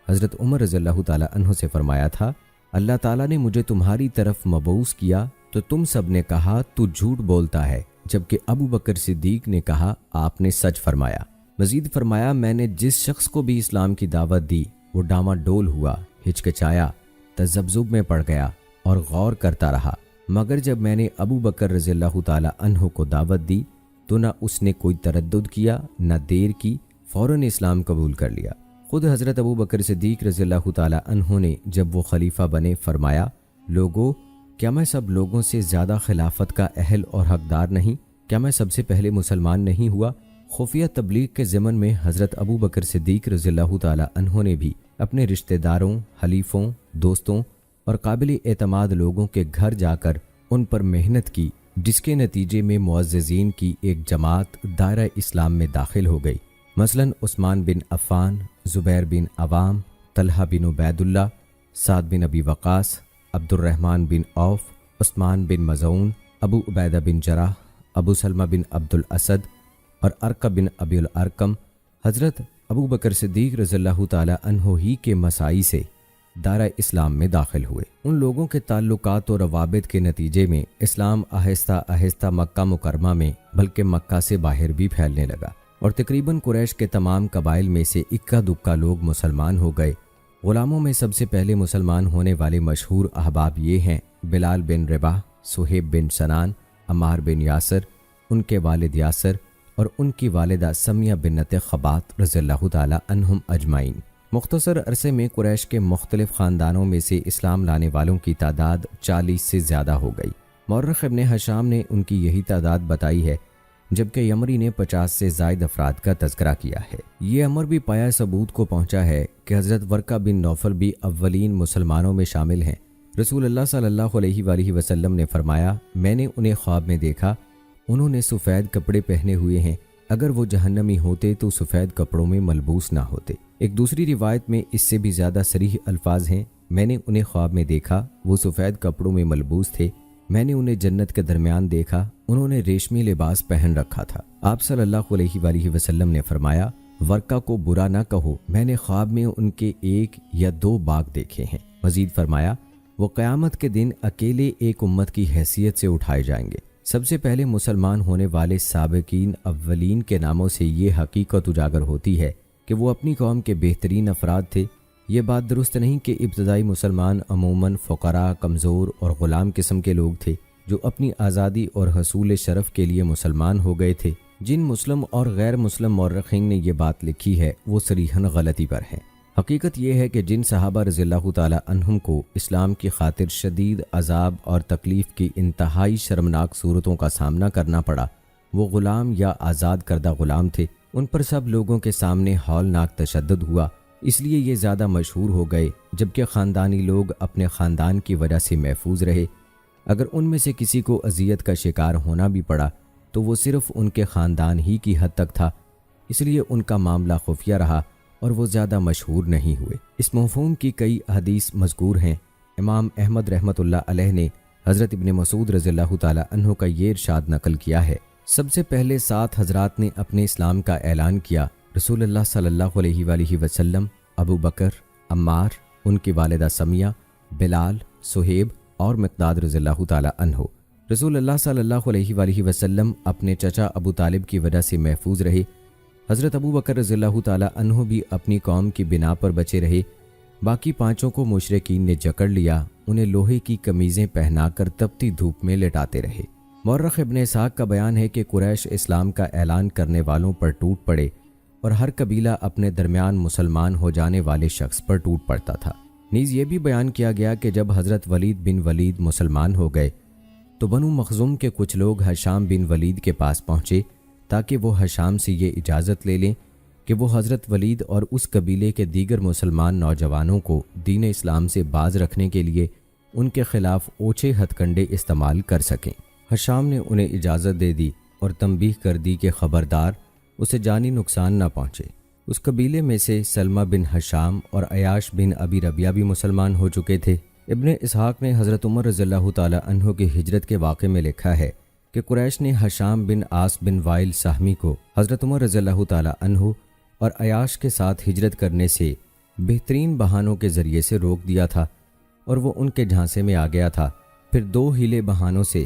حضرت عمر رضی اللہ تعالی عنہ سے فرمایا تھا، اللہ تعالیٰ نے مجھے تمہاری طرف مبعوث کیا تو تم سب نے کہا تو جھوٹ بولتا ہے، جبکہ ابو بکر صدیق نے کہا آپ نے سچ فرمایا۔ مزید فرمایا، میں نے جس شخص کو بھی اسلام کی دعوت دی وہ ڈاما ڈول ہوا، ہچکچایا، تذبذب میں پڑ گیا اور غور کرتا رہا، مگر جب میں نے ابو بکر رضی اللہ تعالی عنہ کو دعوت دی تو نہ اس نے کوئی تردد کیا نہ دیر کی، فوراً اسلام قبول کر لیا۔ خود حضرت ابو بکر صدیق رضی اللہ تعالی عنہ نے جب وہ خلیفہ بنے فرمایا، لوگو کیا میں سب لوگوں سے زیادہ خلافت کا اہل اور حقدار نہیں؟ کیا میں سب سے پہلے مسلمان نہیں ہوا؟ خفیہ تبلیغ کے ضمن میں حضرت ابو بکر صدیق رضی اللہ تعالی عنہ نے بھی اپنے رشتہ داروں، حلیفوں، دوستوں اور قابل اعتماد لوگوں کے گھر جا کر ان پر محنت کی، جس کے نتیجے میں معززین کی ایک جماعت دائرہ اسلام میں داخل ہو گئی، مثلا عثمان بن عفان، زبیر بن عوام، طلحہ بن عبید اللہ، سعد بن ابی وقاص، عبد الرحمن بن عوف، عثمان بن مظعون، ابو عبیدہ بن جراح، ابو سلمہ بن عبد الاسد اور ارقم بن ابی الارقم۔ حضرت ابو بکر صدیق رضی اللہ تعالی عنہ ہی کے مساعی سے دائرہ اسلام میں داخل ہوئے۔ ان لوگوں کے تعلقات و روابط کے نتیجے میں اسلام آہستہ آہستہ مکہ مکرمہ میں بلکہ مکہ سے باہر بھی پھیلنے لگا، اور تقریباً قریش کے تمام قبائل میں سے اکا دکا لوگ مسلمان ہو گئے۔ غلاموں میں سب سے پہلے مسلمان ہونے والے مشہور احباب یہ ہیں: بلال بن رباح، صہیب بن سنان، عمار بن یاسر، ان کے والد یاسر اور ان کی والدہ سمیہ بنت خبات رضی اللہ تعالی عنہم اجمعین۔ مختصر عرصے میں قریش کے مختلف خاندانوں میں سے اسلام لانے والوں کی تعداد 40 سے زیادہ ہو گئی۔ مورخ ابن حشام نے ان کی یہی تعداد بتائی ہے، جبکہ یمری نے 50 سے زائد افراد کا تذکرہ کیا ہے۔ یہ امر بھی پایا ثبوت کو پہنچا ہے کہ حضرت ورقہ بن نوفل بھی اولین مسلمانوں میں شامل ہیں۔ رسول اللہ صلی اللہ علیہ وآلہ وسلم نے فرمایا، میں نے انہیں خواب میں دیکھا، انہوں نے سفید کپڑے پہنے ہوئے ہیں، اگر وہ جہنمی ہوتے تو سفید کپڑوں میں ملبوس نہ ہوتے۔ ایک دوسری روایت میں اس سے بھی زیادہ صریح الفاظ ہیں، میں نے انہیں خواب میں دیکھا، وہ سفید کپڑوں میں ملبوس تھے، میں نے انہیں جنت کے درمیان دیکھا، انہوں نے ریشمی لباس پہن رکھا تھا۔ آپ صلی اللہ علیہ وآلہ وسلم نے فرمایا، ورقہ کو برا نہ کہو، میں نے خواب میں ان کے 1 یا 2 باغ دیکھے ہیں۔ مزید فرمایا، وہ قیامت کے دن اکیلے ایک امت کی حیثیت سے اٹھائے جائیں گے۔ سب سے پہلے مسلمان ہونے والے سابقین اولین کے ناموں سے یہ حقیقت اجاگر ہوتی ہے کہ وہ اپنی قوم کے بہترین افراد تھے۔ یہ بات درست نہیں کہ ابتدائی مسلمان عموماً فقراء، کمزور اور غلام قسم کے لوگ تھے جو اپنی آزادی اور حصول شرف کے لیے مسلمان ہو گئے تھے۔ جن مسلم اور غیر مسلم مورخین نے یہ بات لکھی ہے وہ صریحاً غلطی پر ہیں۔ حقیقت یہ ہے کہ جن صحابہ رضی اللہ تعالی عنہم کو اسلام کی خاطر شدید عذاب اور تکلیف کی انتہائی شرمناک صورتوں کا سامنا کرنا پڑا، وہ غلام یا آزاد کردہ غلام تھے۔ ان پر سب لوگوں کے سامنے ہولناک تشدد ہوا، اس لیے یہ زیادہ مشہور ہو گئے، جبکہ خاندانی لوگ اپنے خاندان کی وجہ سے محفوظ رہے۔ اگر ان میں سے کسی کو اذیت کا شکار ہونا بھی پڑا تو وہ صرف ان کے خاندان ہی کی حد تک تھا، اس لیے ان کا معاملہ خفیہ رہا اور وہ زیادہ مشہور نہیں ہوئے۔ اس مفہوم کی کئی حدیث مذکور ہیں۔ امام احمد رحمۃ اللہ علیہ نے حضرت ابن مسعود رضی اللہ تعالی عنہ کا یہ ارشاد نقل کیا ہے، سب سے پہلے 7 حضرات نے اپنے اسلام کا اعلان کیا: رسول اللہ صلی اللہ علیہ وآلہ وسلم، ابو بکر، عمار، ان کی والدہ سمیہ، بلال، صہیب اور مقداد رضی اللہ تعالی عنہ۔ رسول اللہ صلی اللہ علیہ وآلہ وسلم اپنے چچا ابو طالب کی وجہ سے محفوظ رہے۔ حضرت ابو بکر رضی اللہ تعالی عنہ بھی اپنی قوم کی بنا پر بچے رہے۔ باقی 5 کو مشرکین نے جکڑ لیا، انہیں لوہے کی قمیضیں پہنا کر تپتی دھوپ میں لٹاتے رہے۔ مورخ ابن اسحاق کا بیان ہے کہ قریش اسلام کا اعلان کرنے والوں پر ٹوٹ پڑے اور ہر قبیلہ اپنے درمیان مسلمان ہو جانے والے شخص پر ٹوٹ پڑتا تھا۔ نیز یہ بھی بیان کیا گیا کہ جب حضرت ولید بن ولید مسلمان ہو گئے تو بنو مخزوم کے کچھ لوگ حشام بن ولید کے پاس پہنچے تاکہ وہ حشام سے یہ اجازت لے لیں کہ وہ حضرت ولید اور اس قبیلے کے دیگر مسلمان نوجوانوں کو دین اسلام سے باز رکھنے کے لیے ان کے خلاف اوچھے ہتھ کنڈے استعمال کر سکیں۔ ہشام نے انہیں اجازت دے دی اور تنبیہ کر دی کہ خبردار اسے جانی نقصان نہ پہنچے۔ اس قبیلے میں سے سلمہ بن ہشام اور عیاش بن ابی ربیعہ بھی مسلمان ہو چکے تھے۔ ابن اسحاق نے حضرت عمر رضی اللہ تعالی عنہ کی ہجرت کے واقعے میں لکھا ہے کہ قریش نے ہشام بن عاص بن وائل سہمی کو حضرت عمر رضی اللہ تعالی عنہ اور عیاش کے ساتھ ہجرت کرنے سے بہترین بہانوں کے ذریعے سے روک دیا تھا اور وہ ان کے جھانسے میں آ گیا تھا۔ پھر 2 ہیلے بہانوں سے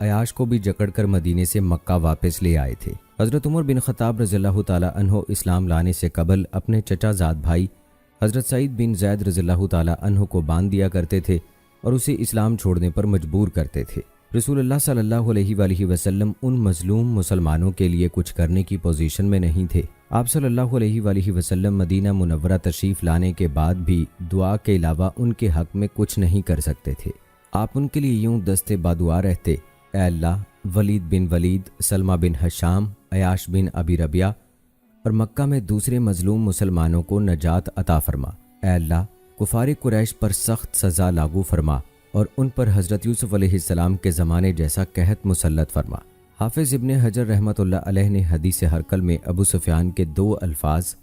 عیاش کو بھی جکڑ کر مدینے سے مکہ واپس لے آئے تھے۔ حضرت عمر بن خطاب رضی اللہ تعالی عنہ اسلام لانے سے قبل اپنے چچا زاد بھائی حضرت سعید بن زید رضی اللہ تعالی عنہ کو باندھ دیا کرتے تھے اور اسے اسلام چھوڑنے پر مجبور کرتے تھے۔ رسول اللہ صلی اللہ علیہ وآلہ وسلم ان مظلوم مسلمانوں کے لیے کچھ کرنے کی پوزیشن میں نہیں تھے۔ آپ صلی اللہ علیہ وآلہ وسلم مدینہ منورہ تشریف لانے کے بعد بھی دعا کے علاوہ ان کے حق میں کچھ نہیں کر سکتے تھے۔ آپ ان کے لیے یوں دستے بادعا رہتے، اے اللہ، ولید بن ولید، سلمہ بن ہشام، عیاش بن ابی ربیعہ اور مکہ میں دوسرے مظلوم مسلمانوں کو نجات عطا فرما۔ اے اللہ، کفار قریش پر سخت سزا لاگو فرما اور ان پر حضرت یوسف علیہ السلام کے زمانے جیسا قحط مسلط فرما۔ حافظ ابن حجر رحمۃ اللہ علیہ نے حدیث ہرقل میں ابو سفیان کے 2 الفاظ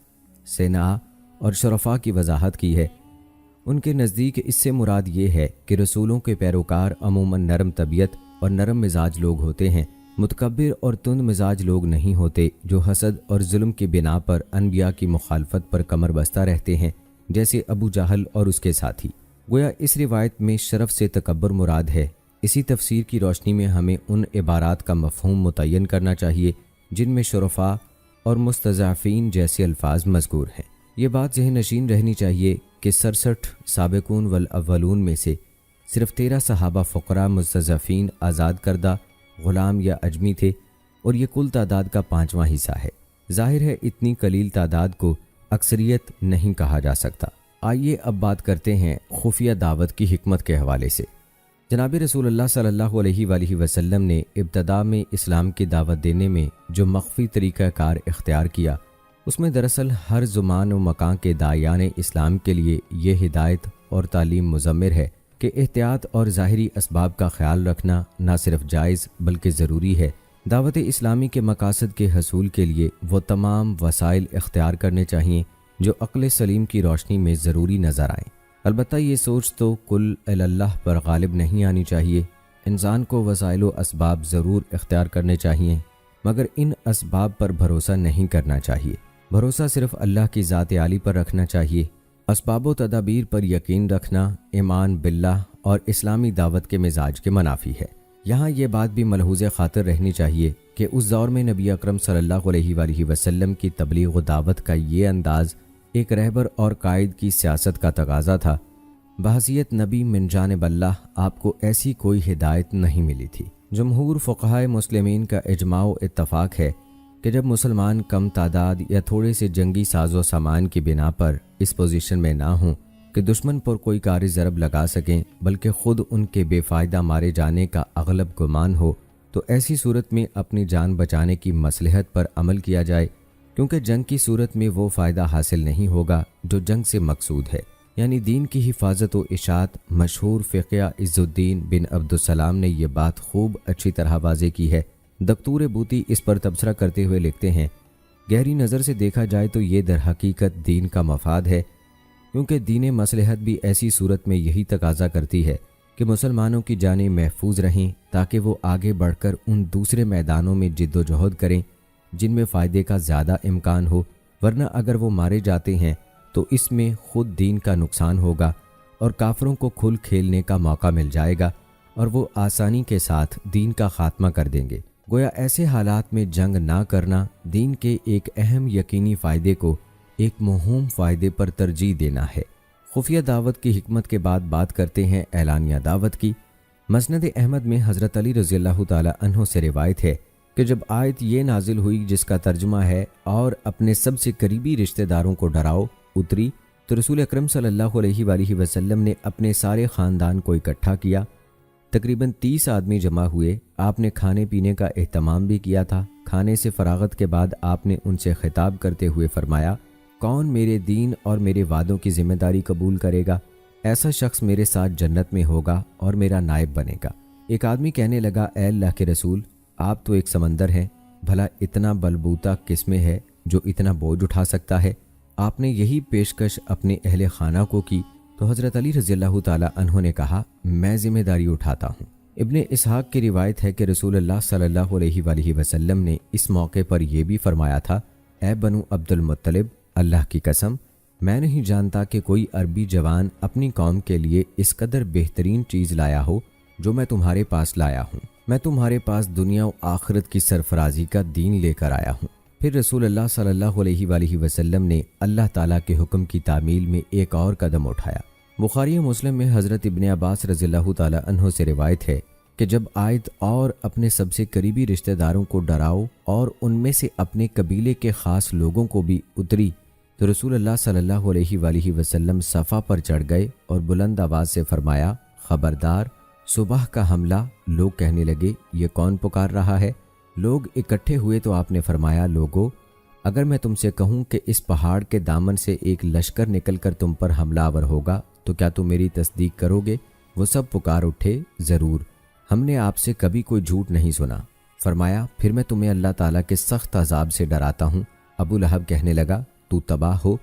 سینا اور شرفا کی وضاحت کی ہے۔ ان کے نزدیک اس سے مراد یہ ہے کہ رسولوں کے پیروکار عموماً نرم طبیعت اور نرم مزاج لوگ ہوتے ہیں، متکبر اور تند مزاج لوگ نہیں ہوتے جو حسد اور ظلم کی بنا پر انبیاء کی مخالفت پر کمر بستہ رہتے ہیں، جیسے ابو جہل اور اس کے ساتھی۔ گویا اس روایت میں شرف سے تکبر مراد ہے۔ اسی تفسیر کی روشنی میں ہمیں ان عبارات کا مفہوم متعین کرنا چاہیے جن میں شرفاء اور مستضعفین جیسے الفاظ مذکور ہیں۔ یہ بات ذہن نشین رہنی چاہیے کہ 67 سابقون والاولون میں سے صرف 13 صحابہ فقراء مستضعفین آزاد کردہ غلام یا اجمی تھے اور یہ کل تعداد کا 5واں حصہ ہے۔ ظاہر ہے اتنی قلیل تعداد کو اکثریت نہیں کہا جا سکتا۔ آئیے اب بات کرتے ہیں خفیہ دعوت کی حکمت کے حوالے سے۔ جناب رسول اللہ صلی اللہ علیہ وآلہ وسلم نے ابتدا میں اسلام کی دعوت دینے میں جو مخفی طریقہ کار اختیار کیا، اس میں دراصل ہر زمان و مکان کے داعیان اسلام کے لیے یہ ہدایت اور تعلیم مضمر ہے کہ احتیاط اور ظاہری اسباب کا خیال رکھنا نہ صرف جائز بلکہ ضروری ہے۔ دعوت اسلامی کے مقاصد کے حصول کے لیے وہ تمام وسائل اختیار کرنے چاہیے جو عقل سلیم کی روشنی میں ضروری نظر آئیں۔ البتہ یہ سوچ تو کل اللہ پر غالب نہیں آنی چاہیے۔ انسان کو وسائل و اسباب ضرور اختیار کرنے چاہیے، مگر ان اسباب پر بھروسہ نہیں کرنا چاہیے۔ بھروسہ صرف اللہ کی ذات عالی پر رکھنا چاہیے۔ اسباب و تدابیر پر یقین رکھنا ایمان باللہ اور اسلامی دعوت کے مزاج کے منافی ہے۔ یہاں یہ بات بھی ملحوظ خاطر رہنی چاہیے کہ اس دور میں نبی اکرم صلی اللہ علیہ وآلہ وسلم کی تبلیغ و دعوت کا یہ انداز ایک رہبر اور قائد کی سیاست کا تقاضا تھا۔ بحیثیت نبی من جانب اللہ آپ کو ایسی کوئی ہدایت نہیں ملی تھی۔ جمہور فقہائے مسلمین کا اجماع و اتفاق ہے کہ جب مسلمان کم تعداد یا تھوڑے سے جنگی ساز و سامان کی بنا پر اس پوزیشن میں نہ ہوں کہ دشمن پر کوئی کار ضرب لگا سکیں، بلکہ خود ان کے بے فائدہ مارے جانے کا اغلب گمان ہو، تو ایسی صورت میں اپنی جان بچانے کی مصلحت پر عمل کیا جائے، کیونکہ جنگ کی صورت میں وہ فائدہ حاصل نہیں ہوگا جو جنگ سے مقصود ہے، یعنی دین کی حفاظت و اشاعت۔ مشہور فقیہ عز الدین بن عبدالسلام نے یہ بات خوب اچھی طرح واضح کی ہے۔ دکتور بوتی اس پر تبصرہ کرتے ہوئے لکھتے ہیں، گہری نظر سے دیکھا جائے تو یہ در حقیقت دین کا مفاد ہے، کیونکہ دین مصلحت بھی ایسی صورت میں یہی تقاضا کرتی ہے کہ مسلمانوں کی جانیں محفوظ رہیں تاکہ وہ آگے بڑھ کر ان دوسرے میدانوں میں جد و جہد کریں جن میں فائدے کا زیادہ امکان ہو، ورنہ اگر وہ مارے جاتے ہیں تو اس میں خود دین کا نقصان ہوگا اور کافروں کو کھل کھیلنے کا موقع مل جائے گا اور وہ آسانی کے ساتھ دین کا خاتمہ کر دیں گے۔ گویا ایسے حالات میں جنگ نہ کرنا دین کے ایک اہم یقینی فائدے کو ایک موہوم فائدے پر ترجیح دینا ہے۔ خفیہ دعوت کی حکمت کے بعد بات کرتے ہیں اعلانیہ دعوت کی۔ مسند احمد میں حضرت علی رضی اللہ تعالی عنہ سے روایت ہے کہ جب آیت یہ نازل ہوئی جس کا ترجمہ ہے اور اپنے سب سے قریبی رشتہ داروں کو ڈراؤ، اتری تو رسول اکرم صلی اللہ علیہ وآلہ وسلم نے اپنے سارے خاندان کو اکٹھا کیا۔ تقریباً 30 آدمی جمع ہوئے۔ آپ نے کھانے پینے کا اہتمام بھی کیا تھا۔ کھانے سے فراغت کے بعد آپ نے ان سے خطاب کرتے ہوئے فرمایا، کون میرے دین اور میرے وعدوں کی ذمہ داری قبول کرے گا؟ ایسا شخص میرے ساتھ جنت میں ہوگا اور میرا نائب بنے گا۔ ایک آدمی کہنے لگا، اے اللہ کے رسول، آپ تو ایک سمندر ہیں، بھلا اتنا بلبوتا کس میں ہے جو اتنا بوجھ اٹھا سکتا ہے؟ آپ نے یہی پیشکش اپنے اہل خانہ کو کی تو حضرت علی رضی اللہ تعالی عنہ نے کہا، میں ذمہ داری اٹھاتا ہوں۔ ابن اسحاق کی روایت ہے کہ رسول اللہ صلی اللہ علیہ وآلہ وسلم نے اس موقع پر یہ بھی فرمایا تھا، اے بنو عبد المطلب، اللہ کی قسم میں نہیں جانتا کہ کوئی عربی جوان اپنی قوم کے لیے اس قدر بہترین چیز لایا ہو جو میں تمہارے پاس لایا ہوں۔ میں تمہارے پاس دنیا و آخرت کی سرفرازی کا دین لے کر آیا ہوں۔ پھر رسول اللہ صلی اللہ علیہ وآلہ وسلم نے اللہ تعالیٰ کے حکم کی تعمیل میں ایک اور قدم اٹھایا۔ بخاری و مسلم میں حضرت ابن عباس رضی اللہ تعالی عنہ سے روایت ہے کہ جب آیت اور اپنے سب سے قریبی رشتہ داروں کو ڈراؤ اور ان میں سے اپنے قبیلے کے خاص لوگوں کو بھی اتری تو رسول اللہ صلی اللہ علیہ وآلہ وسلم صفا پر چڑھ گئے اور بلند آواز سے فرمایا، خبردار، صبح کا حملہ۔ لوگ کہنے لگے، یہ کون پکار رہا ہے؟ لوگ اکٹھے ہوئے تو آپ نے فرمایا، لوگو، اگر میں تم سے کہوں کہ اس پہاڑ کے دامن سے ایک لشکر نکل کر تم پر حملہ آور ہوگا تو کیا تم میری تصدیق کرو گے؟ وہ سب پکار اٹھے، ضرور، ہم نے آپ سے کبھی کوئی جھوٹ نہیں سنا۔ فرمایا، پھر میں تمہیں اللہ تعالیٰ کے سخت عذاب سے ڈراتا ہوں۔ ابو لہب کہنے لگا، تو تباہ ہو،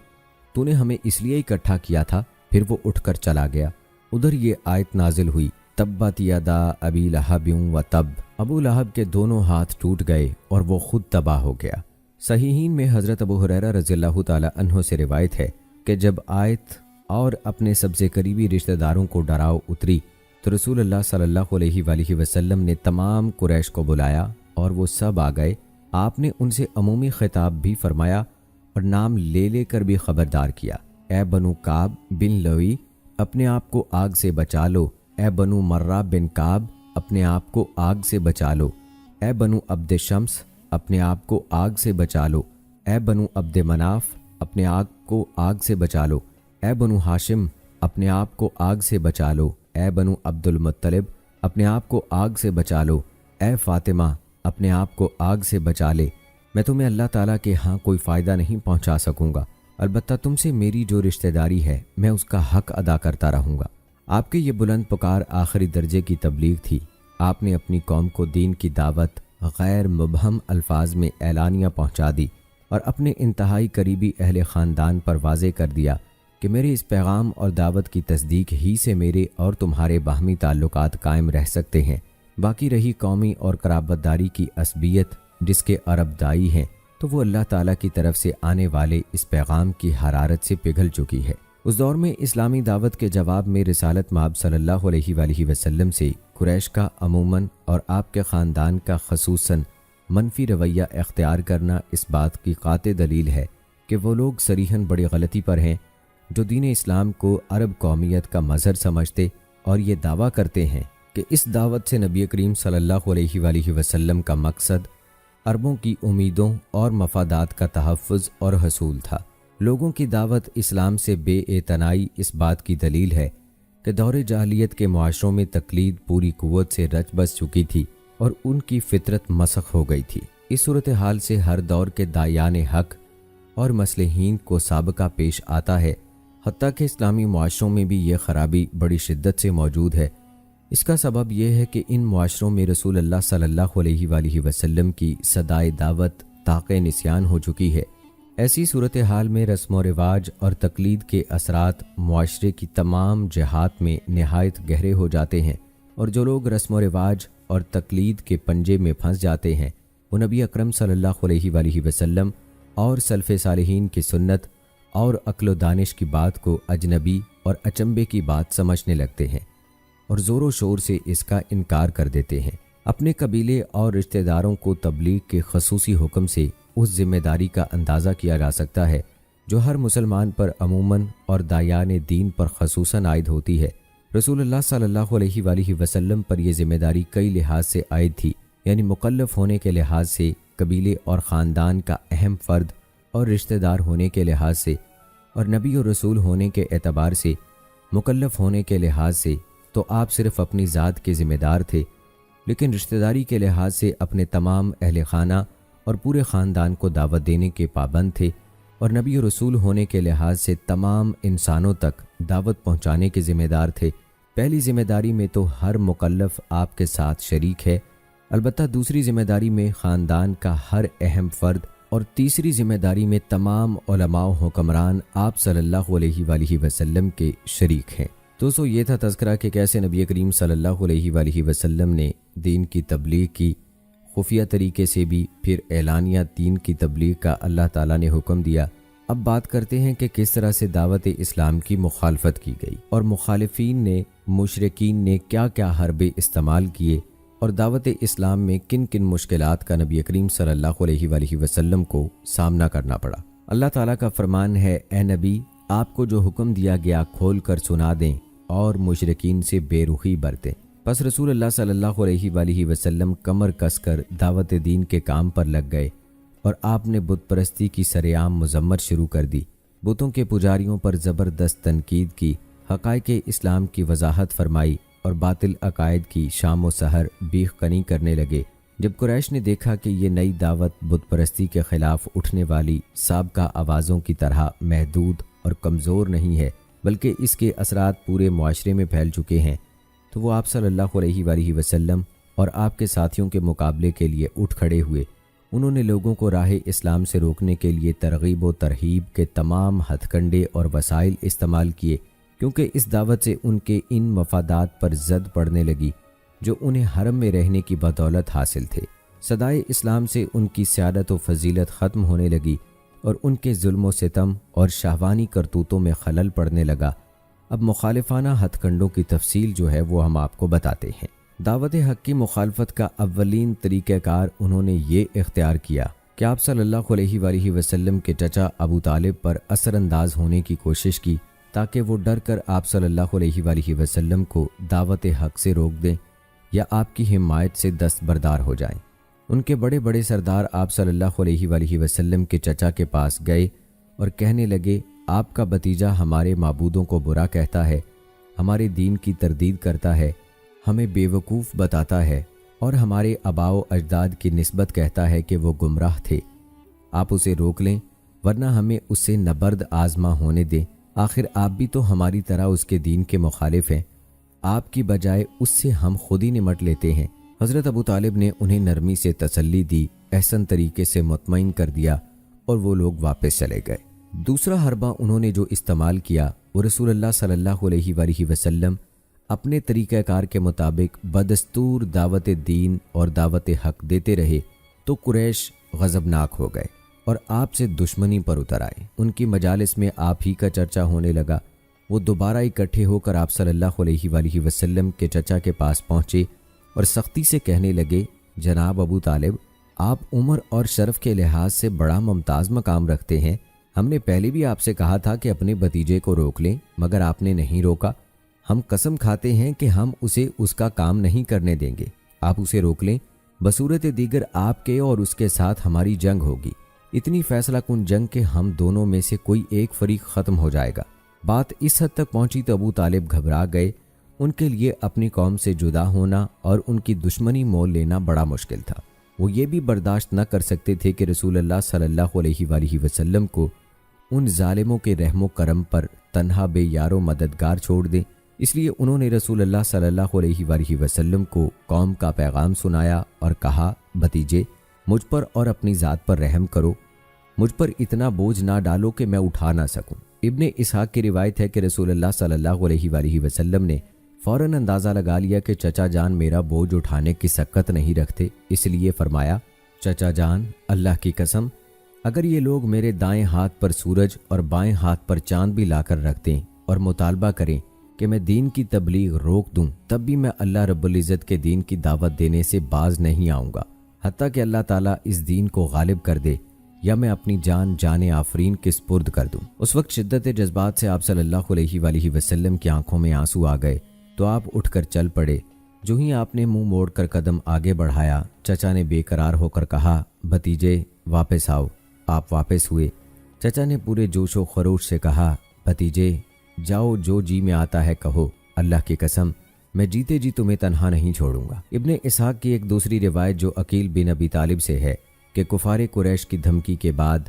تو نے ہمیں اس لیے اکٹھا کیا تھا۔ پھر وہ اٹھ کر چلا گیا۔ ادھر یہ آیت نازل ہوئی، تبت یدا ابی لہب و تب، ابو لہب کے دونوں ہاتھ ٹوٹ گئے اور وہ خود تباہ ہو گیا۔ صحیحین میں حضرت ابو ہریرہ رضی اللہ تعالی عنہ سے روایت ہے کہ جب آیت اور اپنے سب سے قریبی رشتہ داروں کو ڈراؤ اتری تو رسول اللہ صلی اللہ علیہ وآلہ وسلم نے تمام قریش کو بلایا اور وہ سب آ گئے۔ آپ نے ان سے عمومی خطاب بھی فرمایا اور نام لے لے کر بھی خبردار کیا، اے بنو کعب بن لوی، اپنے آپ کو آگ سے بچا لو۔ اے بنو مرہ بن کعب، اپنے آپ کو آگ سے بچا لو۔ اے بنو عبد شمس، اپنے آپ کو آگ سے بچا لو۔ اے بنو عبد مناف، اپنے آپ کو آگ سے بچا لو۔ اے بنو ہاشم، اپنے آپ کو آگ سے بچا لو۔ اے بنو عبد المطلب، اپنے آپ کو آگ سے بچا لو۔ اے فاطمہ، اپنے آپ کو آگ سے بچا لے۔ میں تمہیں اللہ تعالیٰ کے ہاں کوئی فائدہ نہیں پہنچا سکوں گا، البتہ تم سے میری جو رشتہ داری ہے میں اس کا حق ادا کرتا رہوں گا۔ آپ کی یہ بلند پکار آخری درجے کی تبلیغ تھی۔ آپ نے اپنی قوم کو دین کی دعوت غیر مبہم الفاظ میں اعلانیہ پہنچا دی اور اپنے انتہائی قریبی اہل خاندان پر واضح کر دیا کہ میرے اس پیغام اور دعوت کی تصدیق ہی سے میرے اور تمہارے باہمی تعلقات قائم رہ سکتے ہیں۔ باقی رہی قومی اور قرابت داری کی عصبیت جس کے عرب دائی ہیں، تو وہ اللہ تعالیٰ کی طرف سے آنے والے اس پیغام کی حرارت سے پگھل چکی ہے۔ اس دور میں اسلامی دعوت کے جواب میں رسالت مآب صلی اللہ علیہ وآلہ وسلم سے قریش کا عموماً اور آپ کے خاندان کا خصوصاً منفی رویہ اختیار کرنا اس بات کی قاطع دلیل ہے کہ وہ لوگ صریحاً بڑی غلطی پر ہیں جو دین اسلام کو عرب قومیت کا مظہر سمجھتے اور یہ دعویٰ کرتے ہیں کہ اس دعوت سے نبی کریم صلی اللہ علیہ وآلہ وسلم کا مقصد عربوں کی امیدوں اور مفادات کا تحفظ اور حصول تھا۔ لوگوں کی دعوت اسلام سے بے اعتنائی اس بات کی دلیل ہے کہ دور جاہلیت کے معاشروں میں تقلید پوری قوت سے رچ بس چکی تھی اور ان کی فطرت مسخ ہو گئی تھی۔ اس صورتحال سے ہر دور کے داعیان حق اور مصلحین کو سابقہ پیش آتا ہے، حتیٰ کہ اسلامی معاشروں میں بھی یہ خرابی بڑی شدت سے موجود ہے۔ اس کا سبب یہ ہے کہ ان معاشروں میں رسول اللہ صلی اللہ علیہ وآلہ وسلم کی صدائے دعوت طاق نسیان ہو چکی ہے۔ ایسی صورتحال میں رسم و رواج اور تقلید کے اثرات معاشرے کی تمام جہات میں نہایت گہرے ہو جاتے ہیں، اور جو لوگ رسم و رواج اور تقلید کے پنجے میں پھنس جاتے ہیں وہ نبی اکرم صلی اللہ علیہ وآلہ وسلم اور سلف صالحین کی سنت اور عقل و دانش کی بات کو اجنبی اور اچنبے کی بات سمجھنے لگتے ہیں اور زور و شور سے اس کا انکار کر دیتے ہیں۔ اپنے قبیلے اور رشتہ داروں کو تبلیغ کے خصوصی حکم سے اس ذمہ داری کا اندازہ کیا جا سکتا ہے جو ہر مسلمان پر عموماً اور داعیان دین پر خصوصاً عائد ہوتی ہے۔ رسول اللہ صلی اللہ علیہ وآلہ وسلم پر یہ ذمہ داری کئی لحاظ سے عائد تھی، یعنی مکلف ہونے کے لحاظ سے، قبیلے اور خاندان کا اہم فرد اور رشتہ دار ہونے کے لحاظ سے، اور نبی و رسول ہونے کے اعتبار سے۔ مکلف ہونے کے لحاظ سے تو آپ صرف اپنی ذات کے ذمہ دار تھے، لیکن رشتہ داری کے لحاظ سے اپنے تمام اہل خانہ اور پورے خاندان کو دعوت دینے کے پابند تھے۔ اور نبی و رسول ہونے کے لحاظ سے تمام انسانوں تک دعوت پہنچانے کے ذمہ دار تھے۔ پہلی ذمہ داری میں تو ہر مکلف آپ کے ساتھ شریک ہے، البتہ دوسری ذمہ داری میں خاندان کا ہر اہم فرد، اور تیسری ذمہ داری میں تمام علماء و حکمران آپ صلی اللہ علیہ وآلہ وسلم کے شریک ہیں۔ دوستو، یہ تھا تذکرہ کہ کیسے نبی کریم صلی اللہ علیہ وآلہ وسلم نے دین کی تبلیغ کی، خفیہ طریقے سے بھی، پھر اعلانیہ دین کی تبلیغ کا اللہ تعالیٰ نے حکم دیا۔ اب بات کرتے ہیں کہ کس طرح سے دعوت اسلام کی مخالفت کی گئی، اور مخالفین نے، مشرکین نے کیا کیا حربے استعمال کیے، اور دعوت اسلام میں کن کن مشکلات کا نبی کریم صلی اللہ علیہ وآلہ وسلم کو سامنا کرنا پڑا۔ اللہ تعالیٰ کا فرمان ہے، اے نبی، آپ کو جو حکم دیا گیا کھول کر سنا دیں اور مشرکین سے بے رخی برتیں۔ پس رسول اللہ صلی اللہ علیہ وآلہ وسلم کمر کس کر دعوت دین کے کام پر لگ گئے، اور آپ نے بت پرستی کی سرعام مذمت شروع کر دی، بتوں کے پجاریوں پر زبردست تنقید کی، حقائق اسلام کی وضاحت فرمائی، اور باطل عقائد کی شام و سحر بیخ کنی کرنے لگے۔ جب قریش نے دیکھا کہ یہ نئی دعوت بت پرستی کے خلاف اٹھنے والی سابقہ آوازوں کی طرح محدود اور کمزور نہیں ہے، بلکہ اس کے اثرات پورے معاشرے میں پھیل چکے ہیں، تو وہ آپ صلی اللہ علیہ وآلہ وسلم اور آپ کے ساتھیوں کے مقابلے کے لیے اٹھ کھڑے ہوئے۔ انہوں نے لوگوں کو راہ اسلام سے روکنے کے لیے ترغیب و ترہیب کے تمام ہتھ کنڈے اور وسائل استعمال کیے، کیونکہ اس دعوت سے ان کے ان مفادات پر زد پڑنے لگی جو انہیں حرم میں رہنے کی بدولت حاصل تھے۔ صدائے اسلام سے ان کی سیادت و فضیلت ختم ہونے لگی، اور ان کے ظلم و ستم اور شہوانی کرتوتوں میں خلل پڑنے لگا۔ اب مخالفانہ ہتھ کنڈوں کی تفصیل جو ہے وہ ہم آپ کو بتاتے ہیں۔ دعوت حق کی مخالفت کا اولین طریقہ کار انہوں نے یہ اختیار کیا کہ آپ صلی اللہ علیہ وآلہ وسلم کے چچا ابو طالب پر اثر انداز ہونے کی کوشش کی، تاکہ وہ ڈر کر آپ صلی اللہ علیہ وآلہ وسلم کو دعوت حق سے روک دیں یا آپ کی حمایت سے دستبردار ہو جائیں۔ ان کے بڑے بڑے سردار آپ صلی اللہ علیہ وآلہ وسلم کے چچا کے پاس گئے اور کہنے لگے، آپ کا بھتیجا ہمارے معبودوں کو برا کہتا ہے، ہمارے دین کی تردید کرتا ہے، ہمیں بیوقوف بتاتا ہے، اور ہمارے آباء و اجداد کی نسبت کہتا ہے کہ وہ گمراہ تھے۔ آپ اسے روک لیں، ورنہ ہمیں اس سے نبرد آزما ہونے دیں۔ آخر آپ بھی تو ہماری طرح اس کے دین کے مخالف ہیں، آپ کی بجائے اس سے ہم خود ہی نمٹ لیتے ہیں۔ حضرت ابو طالب نے انہیں نرمی سے تسلی دی، احسن طریقے سے مطمئن کر دیا، اور وہ لوگ واپس چلے گئے۔ دوسرا حربہ انہوں نے جو استعمال کیا وہ رسول اللہ صلی اللہ علیہ وآلہ وسلم اپنے طریقہ کار کے مطابق بدستور دعوت دین اور دعوت حق دیتے رہے تو قریش غضبناک ہو گئے اور آپ سے دشمنی پر اتر آئے۔ ان کی مجالس میں آپ ہی کا چرچا ہونے لگا۔ وہ دوبارہ اکٹھے ہو کر آپ صلی اللہ علیہ وآلہ وسلم کے چچا کے پاس پہنچے اور سختی سے کہنے لگے، جناب ابو طالب، آپ عمر اور شرف کے لحاظ سے بڑا ممتاز مقام رکھتے ہیں۔ ہم نے پہلے بھی آپ سے کہا تھا کہ اپنے بھتیجے کو روک لیں، مگر آپ نے نہیں روکا۔ ہم قسم کھاتے ہیں کہ ہم اسے اس کا کام نہیں کرنے دیں گے۔ آپ اسے روک لیں، بصورت دیگر آپ کے اور اس کے ساتھ ہماری جنگ ہوگی، اتنی فیصلہ کن جنگ کہ ہم دونوں میں سے کوئی ایک فریق ختم ہو جائے گا۔ بات اس حد تک پہنچی تو ابو طالب گھبرا گئے۔ ان کے لیے اپنی قوم سے جدا ہونا اور ان کی دشمنی مول لینا بڑا مشکل تھا۔ وہ یہ بھی برداشت نہ کر سکتے تھے کہ رسول اللہ صلی اللہ علیہ وآلہ وسلم کو ان ظالموں کے رحم و کرم پر تنہا بے یار و مددگار چھوڑ دیں۔ اس لیے انہوں نے رسول اللہ صلی اللہ علیہ وآلہ وسلم کو قوم کا پیغام سنایا اور کہا، بھتیجے، مجھ پر اور اپنی ذات پر رحم کرو، مجھ پر اتنا بوجھ نہ ڈالو کہ میں اٹھا نہ سکوں۔ ابن اسحاق کی روایت ہے کہ رسول اللہ صلی اللہ علیہ وآلہ وسلم نے فوراً اندازہ لگا لیا کہ چچا جان میرا بوجھ اٹھانے کی سکت نہیں رکھتے، اس لیے فرمایا، چچا جان، اللہ کی قسم، اگر یہ لوگ میرے دائیں ہاتھ پر سورج اور بائیں ہاتھ پر چاند بھی لا کر رکھ دیں اور مطالبہ کریں کہ میں دین کی تبلیغ روک دوں، تب بھی میں اللہ رب العزت کے دین کی دعوت دینے سے باز نہیں آؤں گا، حتیٰ کہ اللہ تعالیٰ اس دین کو غالب کر دے یا میں اپنی جان آفرین کے سپرد کر دوں۔ اس وقت شدت جذبات سے آپ صلی اللہ علیہ وآلہ وسلم کی آنکھوں میں آنسو آ گئے تو آپ اٹھ کر چل پڑے۔ جو ہی آپ نے منہ موڑ کر قدم آگے بڑھایا، چچا نے بے قرار ہو کر کہا، بھتیجے واپس آؤ۔ آپ واپس ہوئے۔ چچا نے پورے جوش و خروش سے کہا، بھتیجے جاؤ، جو جی میں آتا ہے کہو، اللہ کی قسم میں جیتے جی تمہیں تنہا نہیں چھوڑوں گا۔ ابن اسحاق کی ایک دوسری روایت جو عقیل بن ابی طالب سے ہے کہ کفار قریش کی دھمکی کے بعد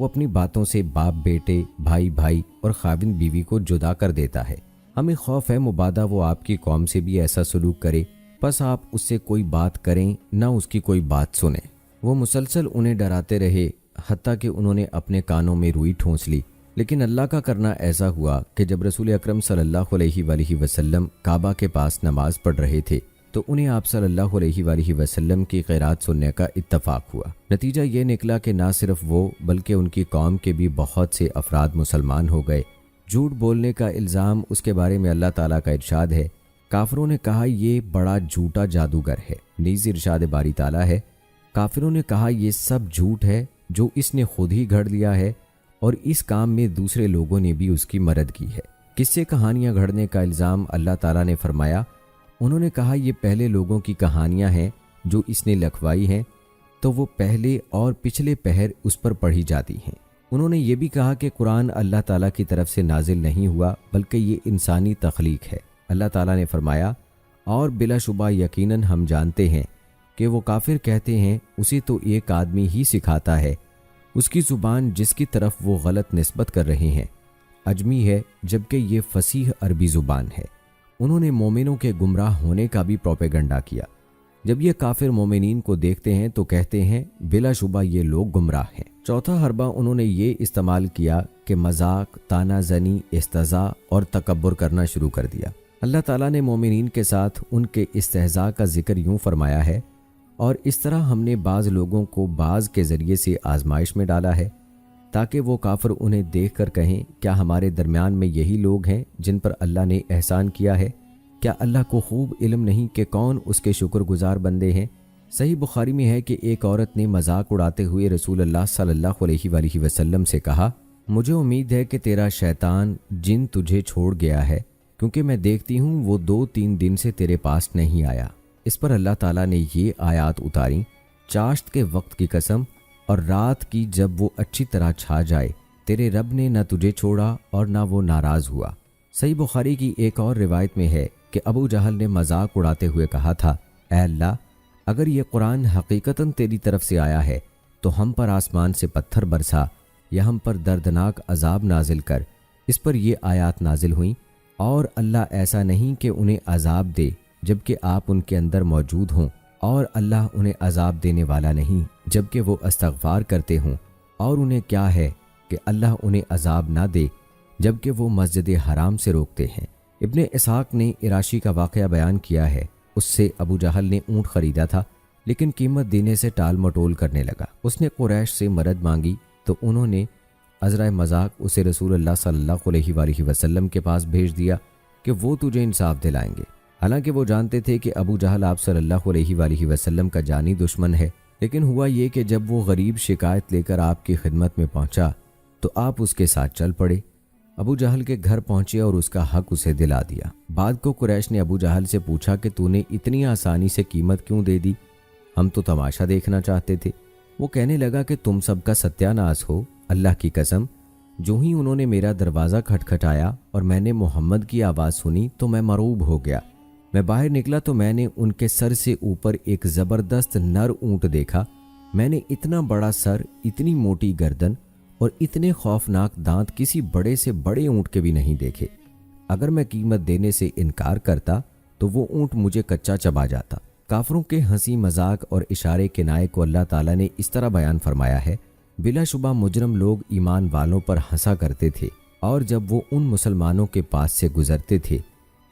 وہ اپنی باتوں سے باپ بیٹے، بھائی بھائی اور خاوند بیوی کو جدا کر دیتا ہے۔ ہمیں خوف ہے مبادا وہ آپ کی قوم سے بھی ایسا سلوک کرے، بس آپ اس سے کوئی بات کریں نہ اس کی کوئی بات سنیں۔ وہ مسلسل انہیں ڈراتے رہے حتیٰ کہ انہوں نے اپنے کانوں میں روئی ٹھونس لی۔ لیکن اللہ کا کرنا ایسا ہوا کہ جب رسول اکرم صلی اللہ علیہ وآلہ وسلم کعبہ کے پاس نماز پڑھ رہے تھے تو انہیں آپ صلی اللہ علیہ وآلہ وسلم کی قرات سننے کا اتفاق ہوا۔ نتیجہ یہ نکلا کہ نہ صرف وہ بلکہ ان کی قوم کے بھی بہت سے افراد مسلمان ہو گئے۔ جھوٹ بولنے کا الزام، اس کے بارے میں اللہ تعالیٰ کا ارشاد ہے، کافروں نے کہا یہ بڑا جھوٹا جادوگر ہے۔ نیز ارشاد باری تعالیٰ ہے، کافروں نے کہا یہ سب جھوٹ ہے جو اس نے خود ہی گھڑ لیا ہے، اور اس کام میں دوسرے لوگوں نے بھی اس کی مدد کی ہے۔ قصے کہانیاں گھڑنے کا الزام، اللہ تعالیٰ نے فرمایا، انہوں نے کہا یہ پہلے لوگوں کی کہانیاں ہیں جو اس نے لکھوائی ہیں، تو وہ پہلے اور پچھلے پہر اس پر پڑھی جاتی ہیں۔ انہوں نے یہ بھی کہا کہ قرآن اللہ تعالیٰ کی طرف سے نازل نہیں ہوا بلکہ یہ انسانی تخلیق ہے۔ اللہ تعالیٰ نے فرمایا، اور بلا شبہ یقیناً ہم جانتے ہیں کہ وہ کافر کہتے ہیں اسے تو ایک آدمی ہی سکھاتا ہے، اس کی زبان جس کی طرف وہ غلط نسبت کر رہے ہیں اجمی ہے جبکہ یہ فصیح عربی زبان ہے۔ انہوں نے مومنوں کے گمراہ ہونے کا بھی پروپیگنڈا کیا۔ جب یہ کافر مومنین کو دیکھتے ہیں تو کہتے ہیں بلا شبہ یہ لوگ گمراہ ہیں۔ چوتھا حربہ انہوں نے یہ استعمال کیا کہ مذاق، طعنہ زنی، استہزاء اور تکبر کرنا شروع کر دیا۔ اللہ تعالیٰ نے مومنین کے ساتھ ان کے استہزاء کا ذکر یوں فرمایا ہے، اور اس طرح ہم نے بعض لوگوں کو بعض کے ذریعے سے آزمائش میں ڈالا ہے تاکہ وہ کافر انہیں دیکھ کر کہیں کیا ہمارے درمیان میں یہی لوگ ہیں جن پر اللہ نے احسان کیا ہے؟ کیا اللہ کو خوب علم نہیں کہ کون اس کے شکر گزار بندے ہیں؟ صحیح بخاری میں ہے کہ ایک عورت نے مذاق اڑاتے ہوئے رسول اللہ صلی اللہ علیہ وآلہ وسلم سے کہا، مجھے امید ہے کہ تیرا شیطان جن تجھے چھوڑ گیا ہے، کیونکہ میں دیکھتی ہوں وہ 2-3 دن سے تیرے پاس نہیں آیا۔ اس پر اللہ تعالیٰ نے یہ آیات اتاری، چاشت کے وقت کی قسم اور رات کی جب وہ اچھی طرح چھا جائے، تیرے رب نے نہ تجھے چھوڑا اور نہ وہ ناراض ہوا۔ صحیح بخاری کی ایک اور روایت میں ہے کہ ابو جہل نے مذاق اڑاتے ہوئے کہا تھا، اے اللہ، اگر یہ قرآن حقیقتاً تیری طرف سے آیا ہے تو ہم پر آسمان سے پتھر برسا یا ہم پر دردناک عذاب نازل کر۔ اس پر یہ آیات نازل ہوئیں، اور اللہ ایسا نہیں کہ انہیں عذاب دے جبکہ آپ ان کے اندر موجود ہوں، اور اللہ انہیں عذاب دینے والا نہیں جبکہ وہ استغفار کرتے ہوں، اور انہیں کیا ہے کہ اللہ انہیں عذاب نہ دے جبکہ وہ مسجد حرام سے روکتے ہیں۔ ابن اسحاق نے اراشی کا واقعہ بیان کیا ہے، اس سے ابو جہل نے اونٹ خریدا تھا لیکن قیمت دینے سے ٹال مٹول کرنے لگا۔ اس نے قریش سے مدد مانگی تو انہوں نے عذرائے مذاق اسے رسول اللہ صلی اللہ علیہ وآلہ وسلم کے پاس بھیج دیا کہ وہ تجھے انصاف دلائیں گے، حالانکہ وہ جانتے تھے کہ ابو جہل آپ صلی اللہ علیہ وآلہ وسلم کا جانی دشمن ہے۔ لیکن ہوا یہ کہ جب وہ غریب شکایت لے کر آپ کی خدمت میں پہنچا تو آپ اس کے ساتھ چل پڑے۔ ابو جہل کے گھر پہنچے اور اس کا حق اسے دلا دیا۔ بعد کو قریش نے ابو جہل سے پوچھا کہ تو نے اتنی آسانی سے قیمت کیوں دے دی؟ ہم تو تماشا دیکھنا چاہتے تھے۔ وہ کہنے لگا کہ تم سب کا ستیہ ناس ہو، اللہ کی قسم، جو ہی انہوں نے میرا دروازہ کھٹکھٹایا اور میں نے محمد کی آواز سنی تو میں مرعوب ہو گیا۔ میں باہر نکلا تو میں نے ان کے سر سے اوپر ایک زبردست نر اونٹ دیکھا۔ میں نے اتنا بڑا سر، اتنی موٹی گردن اور اتنے خوفناک دانت کسی بڑے سے بڑے اونٹ کے بھی نہیں دیکھے۔ اگر میں قیمت دینے سے انکار کرتا تو وہ اونٹ مجھے کچا چبا جاتا۔ کافروں کے ہنسی مذاق اور اشارے کنائے کو اللہ تعالیٰ نے اس طرح بیان فرمایا ہے، بلا شبہ مجرم لوگ ایمان والوں پر ہنسا کرتے تھے، اور جب وہ ان مسلمانوں کے پاس سے گزرتے تھے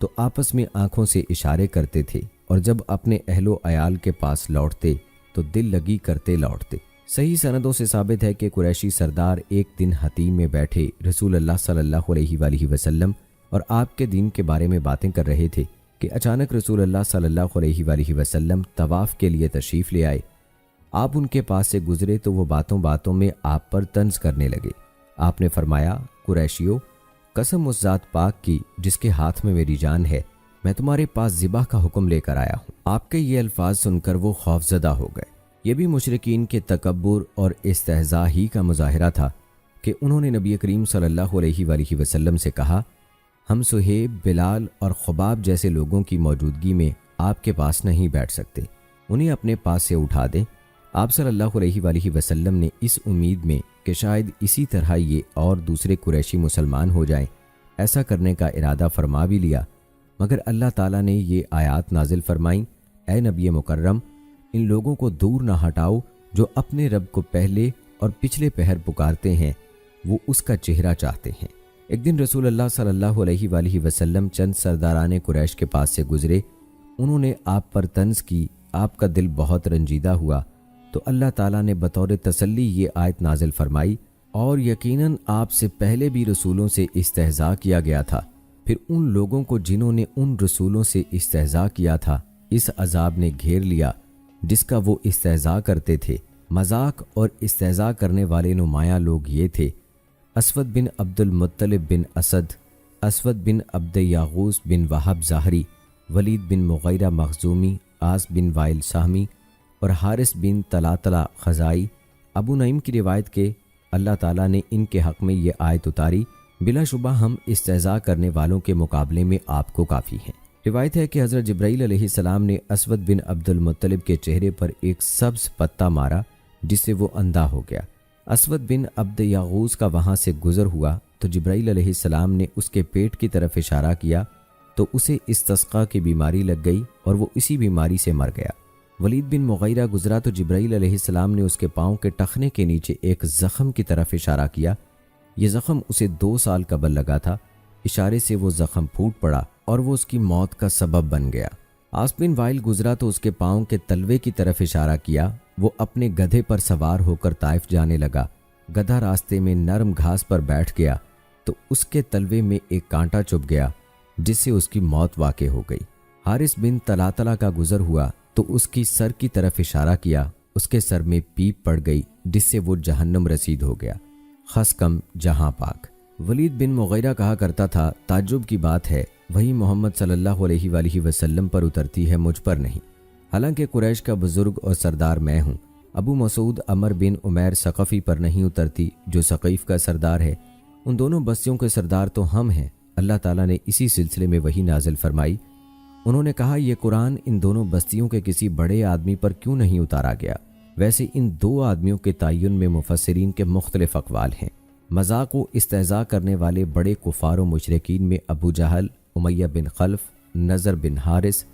تو آپس میں آنکھوں سے اشارے کرتے تھے، اور جب اپنے اہل و عیال کے پاس لوٹتے تو دل لگی کرتے لوٹتے۔ صحیح سندوں سے ثابت ہے کہ قریشی سردار ایک دن حتیم میں بیٹھے رسول اللہ صلی اللہ علیہ وآلہ وسلم اور آپ کے دین کے بارے میں باتیں کر رہے تھے کہ اچانک رسول اللہ صلی اللہ علیہ وآلہ وسلم طواف کے لیے تشریف لے آئے۔ آپ ان کے پاس سے گزرے تو وہ باتوں باتوں میں آپ پر طنز کرنے لگے۔ آپ نے فرمایا، قریشیو، قسم اس ذات پاک کی جس کے ہاتھ میں میری جان ہے، میں تمہارے پاس ذبح کا حکم لے کر آیا ہوں۔ آپ کے یہ الفاظ سن کر وہ خوفزدہ ہو گئے۔ یہ بھی مشرکین کے تکبر اور استہزاء ہی کا مظاہرہ تھا کہ انہوں نے نبی کریم صلی اللہ علیہ وآلہ وسلم سے کہا، ہم صہیب، بلال اور خباب جیسے لوگوں کی موجودگی میں آپ کے پاس نہیں بیٹھ سکتے، انہیں اپنے پاس سے اٹھا دیں۔ آپ صلی اللہ علیہ وآلہ وسلم نے اس امید میں کہ شاید اسی طرح یہ اور دوسرے قریشی مسلمان ہو جائیں۔ ایسا کرنے کا ارادہ فرما بھی لیا، مگر اللہ تعالیٰ نے یہ آیات نازل فرمائیں، اے نبی مکرم، ان لوگوں کو دور نہ ہٹاؤ جو اپنے رب کو پہلے اور پچھلے پہر پکارتے ہیں، وہ اس کا چہرہ چاہتے ہیں۔ ایک دن رسول اللہ صلی اللہ علیہ وآلہ وسلم چند سرداران قریش کے پاس سے گزرے۔ انہوں نے آپ پر طنز کی، آپ کا دل بہت رنجیدہ ہوا، تو اللہ تعالیٰ نے بطور تسلی یہ آیت نازل فرمائی، اور یقیناً آپ سے پہلے بھی رسولوں سے استہزاء کیا گیا تھا، پھر ان لوگوں کو جنہوں نے ان رسولوں سے استہزاء کیا تھا اس عذاب نے گھیر لیا جس کا وہ استہزاء کرتے تھے۔ مذاق اور استہزاء کرنے والے نمایاں لوگ یہ تھے: اسود بن عبد المطلب بن اسد، اسود بن عبد یاغوس بن وہب ظاہری، ولید بن مغیرہ مخزومی، عاص بن وائل سہمی اور حارث بن طلحہ خزائی۔ ابو نعیم کی روایت کے اللہ تعالیٰ نے ان کے حق میں یہ آیت اتاری، بلا شبہ ہم استہزاء کرنے والوں کے مقابلے میں آپ کو کافی ہیں۔ روایت ہے کہ حضرت جبرائیل علیہ السلام نے اسود بن عبد المطلب کے چہرے پر ایک سبز پتہ مارا جس سے وہ اندھا ہو گیا۔ اسود بن عبد یاغوس کا وہاں سے گزر ہوا تو جبرائیل علیہ السلام نے اس کے پیٹ کی طرف اشارہ کیا تو اسے استسقاء کی بیماری لگ گئی اور وہ اسی بیماری سے مر گیا۔ ولید بن مغیرہ گزرا تو جبرائیل علیہ السلام نے اس کے پاؤں کے ٹخنے کے نیچے ایک زخم کی طرف اشارہ کیا۔ یہ زخم اسے 2 سال قبل لگا تھا۔ اشارے سے وہ زخم پھوٹ پڑا اور وہ اس کی موت کا سبب بن گیا۔ عاص بن وائل گزرا تو اس کے پاؤں کے تلوے کی طرف اشارہ کیا۔ وہ اپنے گدھے پر سوار ہو کر طائف جانے لگا۔ گدھا راستے میں نرم گھاس پر بیٹھ گیا تو اس کے تلوے میں ایک کانٹا چبھ گیا جس سے اس کی موت واقع ہو گئی۔ حارث بن طلحہ کا گزر ہوا تو اس کی سر کی طرف اشارہ کیا، اس کے سر میں پیپ پڑ گئی جس سے وہ جہنم رسید ہو گیا۔ خس کم جہاں پاک۔ ولید بن مغیرہ کہا کرتا تھا، تعجب کی بات ہے، وہی محمد صلی اللہ علیہ وآلہ وسلم پر اترتی ہے، مجھ پر نہیں، حالانکہ قریش کا بزرگ اور سردار میں ہوں۔ ابو مسعود عمر بن عمیر ثقفی پر نہیں اترتی جو ثقیف کا سردار ہے، ان دونوں بستیوں کے سردار تو ہم ہیں۔ اللہ تعالیٰ نے اسی سلسلے میں وحی نازل فرمائی۔ انہوں نے کہا، یہ قرآن ان دونوں بستیوں کے کسی بڑے آدمی پر کیوں نہیں اتارا گیا؟ ویسے ان 2 آدمیوں کے تعین میں مفسرین کے مختلف اقوال ہیں۔ مذاق و استہزاء کرنے والے بڑے کفار و مشرکین میں ابو جہل، امیہ بن خلف، نضر بن حارث،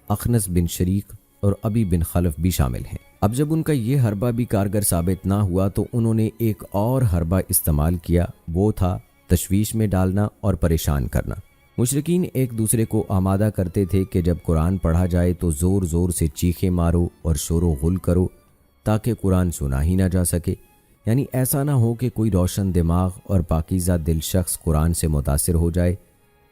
اخنس بن شریک اور ابی بن خلف بھی شامل ہیں۔ اب جب ان کا یہ حربہ بھی کارگر ثابت نہ ہوا تو انہوں نے ایک اور حربہ استعمال کیا، وہ تھا تشویش میں ڈالنا اور پریشان کرنا۔ مشرکین ایک دوسرے کو آمادہ کرتے تھے کہ جب قرآن پڑھا جائے تو زور زور سے چیخیں مارو اور شور و غل کرو تاکہ قرآن سنا ہی نہ جا سکے، یعنی ایسا نہ ہو کہ کوئی روشن دماغ اور پاکیزہ دل شخص قرآن سے متاثر ہو جائے۔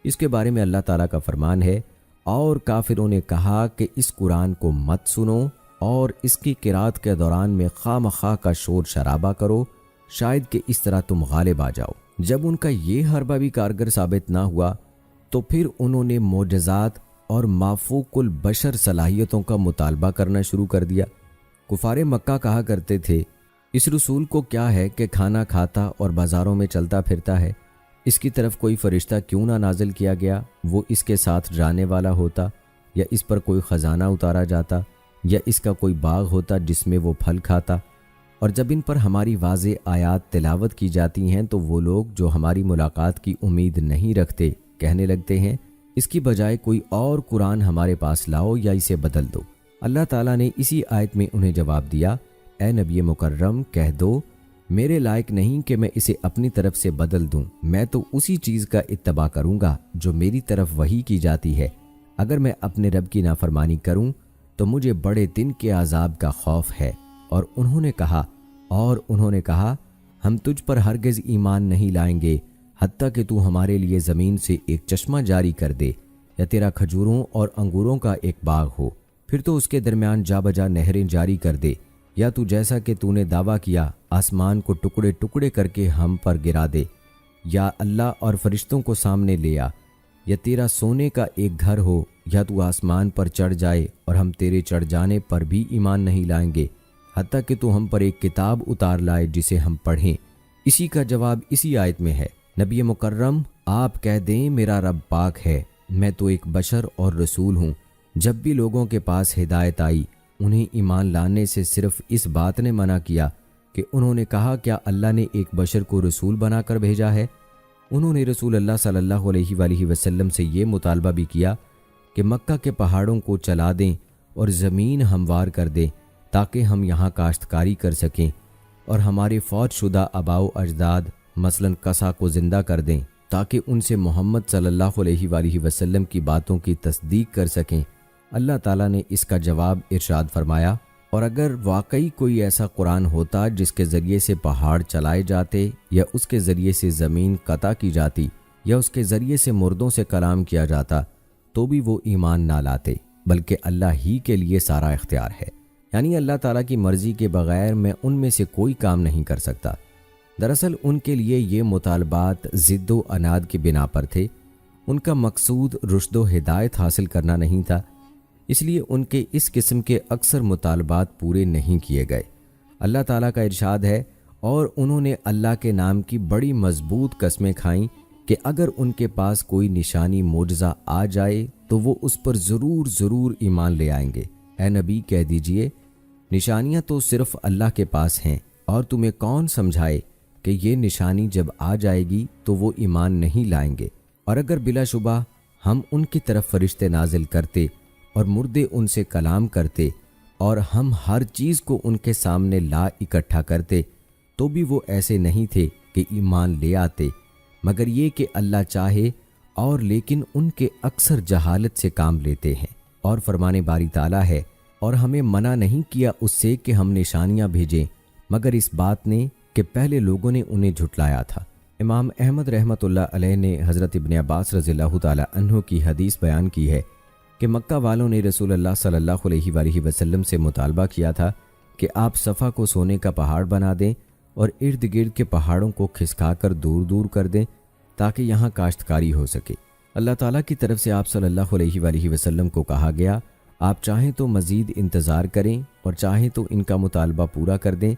اس کے بارے میں اللہ تعالیٰ کا فرمان ہے، اور کافروں نے کہا کہ اس قرآن کو مت سنو اور اس کی قرات کے دوران میں خواہ مخواہ کا شور شرابہ کرو، شاید کہ اس طرح تم غالب آ جاؤ۔ جب ان کا یہ حربہ بھی کارگر ثابت نہ ہوا تو پھر انہوں نے معجزات اور مافوق البشر صلاحیتوں کا مطالبہ کرنا شروع کر دیا۔ کفار مکہ کہا کرتے تھے، اس رسول کو کیا ہے کہ کھانا کھاتا اور بازاروں میں چلتا پھرتا ہے، اس کی طرف کوئی فرشتہ کیوں نہ نازل کیا گیا، وہ اس کے ساتھ جانے والا ہوتا، یا اس پر کوئی خزانہ اتارا جاتا، یا اس کا کوئی باغ ہوتا جس میں وہ پھل کھاتا۔ اور جب ان پر ہماری واضح آیات تلاوت کی جاتی ہیں تو وہ لوگ جو ہماری ملاقات کی امید نہیں رکھتے کہنے لگتے ہیں، اس کی بجائے کوئی اور قرآن ہمارے پاس لاؤ یا اسے بدل دو۔ اللہ تعالیٰ نے اسی آیت میں انہیں جواب دیا، اے نبی مکرم کہہ دو، میرے لائق نہیں کہ میں اسے اپنی طرف سے بدل دوں، میں تو اسی چیز کا اتباع کروں گا جو میری طرف وحی کی جاتی ہے۔ اگر میں اپنے رب کی نافرمانی کروں تو مجھے بڑے دن کے عذاب کا خوف ہے۔ اور انہوں نے کہا ہم تجھ پر ہرگز ایمان نہیں لائیں گے حتیٰ کہ تو ہمارے لیے زمین سے ایک چشمہ جاری کر دے، یا تیرا کھجوروں اور انگوروں کا ایک باغ ہو، پھر تو اس کے درمیان جا بجا نہریں جاری کر دے، یا تو جیسا کہ تو نے دعویٰ کیا آسمان کو ٹکڑے ٹکڑے کر کے ہم پر گرا دے، یا اللہ اور فرشتوں کو سامنے لے آ، یا تیرا سونے کا ایک گھر ہو، یا تو آسمان پر چڑھ جائے اور ہم تیرے چڑھ جانے پر بھی ایمان نہیں لائیں گے حتیٰ کہ تو ہم پر ایک کتاب اتار لائے جسے ہم پڑھیں۔ اسی کا جواب اسی آیت میں ہے۔ نبی مکرم آپ کہہ دیں، میرا رب پاک ہے، میں تو ایک بشر اور رسول ہوں۔ جب بھی لوگوں کے پاس ہدایت آئی انہیں ایمان لانے سے صرف اس بات نے منع کیا کہ انہوں نے کہا کیا اللہ نے ایک بشر کو رسول بنا کر بھیجا ہے؟ انہوں نے رسول اللہ صلی اللہ علیہ وآلہ وسلم سے یہ مطالبہ بھی کیا کہ مکہ کے پہاڑوں کو چلا دیں اور زمین ہموار کر دیں تاکہ ہم یہاں کاشتکاری کر سکیں، اور ہمارے فوت شدہ آباء و اجداد مثلاً کسا کو زندہ کر دیں تاکہ ان سے محمد صلی اللہ علیہ وآلہ وسلم کی باتوں کی تصدیق کر سکیں۔ اللہ تعالیٰ نے اس کا جواب ارشاد فرمایا، اور اگر واقعی کوئی ایسا قرآن ہوتا جس کے ذریعے سے پہاڑ چلائے جاتے یا اس کے ذریعے سے زمین قطع کی جاتی یا اس کے ذریعے سے مردوں سے کلام کیا جاتا تو بھی وہ ایمان نہ لاتے، بلکہ اللہ ہی کے لیے سارا اختیار ہے، یعنی اللہ تعالیٰ کی مرضی کے بغیر میں ان میں سے کوئی کام نہیں کر سکتا۔ دراصل ان کے لیے یہ مطالبات ضد و عناد کی بنا پر تھے، ان کا مقصود رشد و ہدایت حاصل کرنا نہیں تھا، اس لیے ان کے اس قسم کے اکثر مطالبات پورے نہیں کیے گئے۔ اللہ تعالیٰ کا ارشاد ہے، اور انہوں نے اللہ کے نام کی بڑی مضبوط قسمیں کھائیں کہ اگر ان کے پاس کوئی نشانی معجزہ آ جائے تو وہ اس پر ضرور ایمان لے آئیں گے۔ اے نبی کہہ دیجئے، نشانیاں تو صرف اللہ کے پاس ہیں، اور تمہیں کون سمجھائے کہ یہ نشانی جب آ جائے گی تو وہ ایمان نہیں لائیں گے، اور اگر بلا شبہ ہم ان کی طرف فرشتے نازل کرتے اور مردے ان سے کلام کرتے اور ہم ہر چیز کو ان کے سامنے لا اکٹھا کرتے تو بھی وہ ایسے نہیں تھے کہ ایمان لے آتے، مگر یہ کہ اللہ چاہے، اور لیکن ان کے اکثر جہالت سے کام لیتے ہیں۔ اور فرمان باری تعالیٰ ہے، اور ہمیں منع نہیں کیا اس سے کہ ہم نشانیاں بھیجیں، مگر اس بات نے کہ پہلے لوگوں نے انہیں جھٹلایا تھا۔ امام احمد رحمۃ اللہ علیہ نے حضرت ابن عباس رضی اللہ تعالیٰ عنہ کی حدیث بیان کی ہے کہ مکہ والوں نے رسول اللہ صلی اللہ علیہ وآلہ وسلم سے مطالبہ کیا تھا کہ آپ صفا کو سونے کا پہاڑ بنا دیں اور ارد گرد کے پہاڑوں کو کھسکا کر دور کر دیں تاکہ یہاں کاشتکاری ہو سکے۔ اللہ تعالیٰ کی طرف سے آپ صلی اللہ علیہ وآلہ وسلم کو کہا گیا، آپ چاہیں تو مزید انتظار کریں اور چاہیں تو ان کا مطالبہ پورا کر دیں،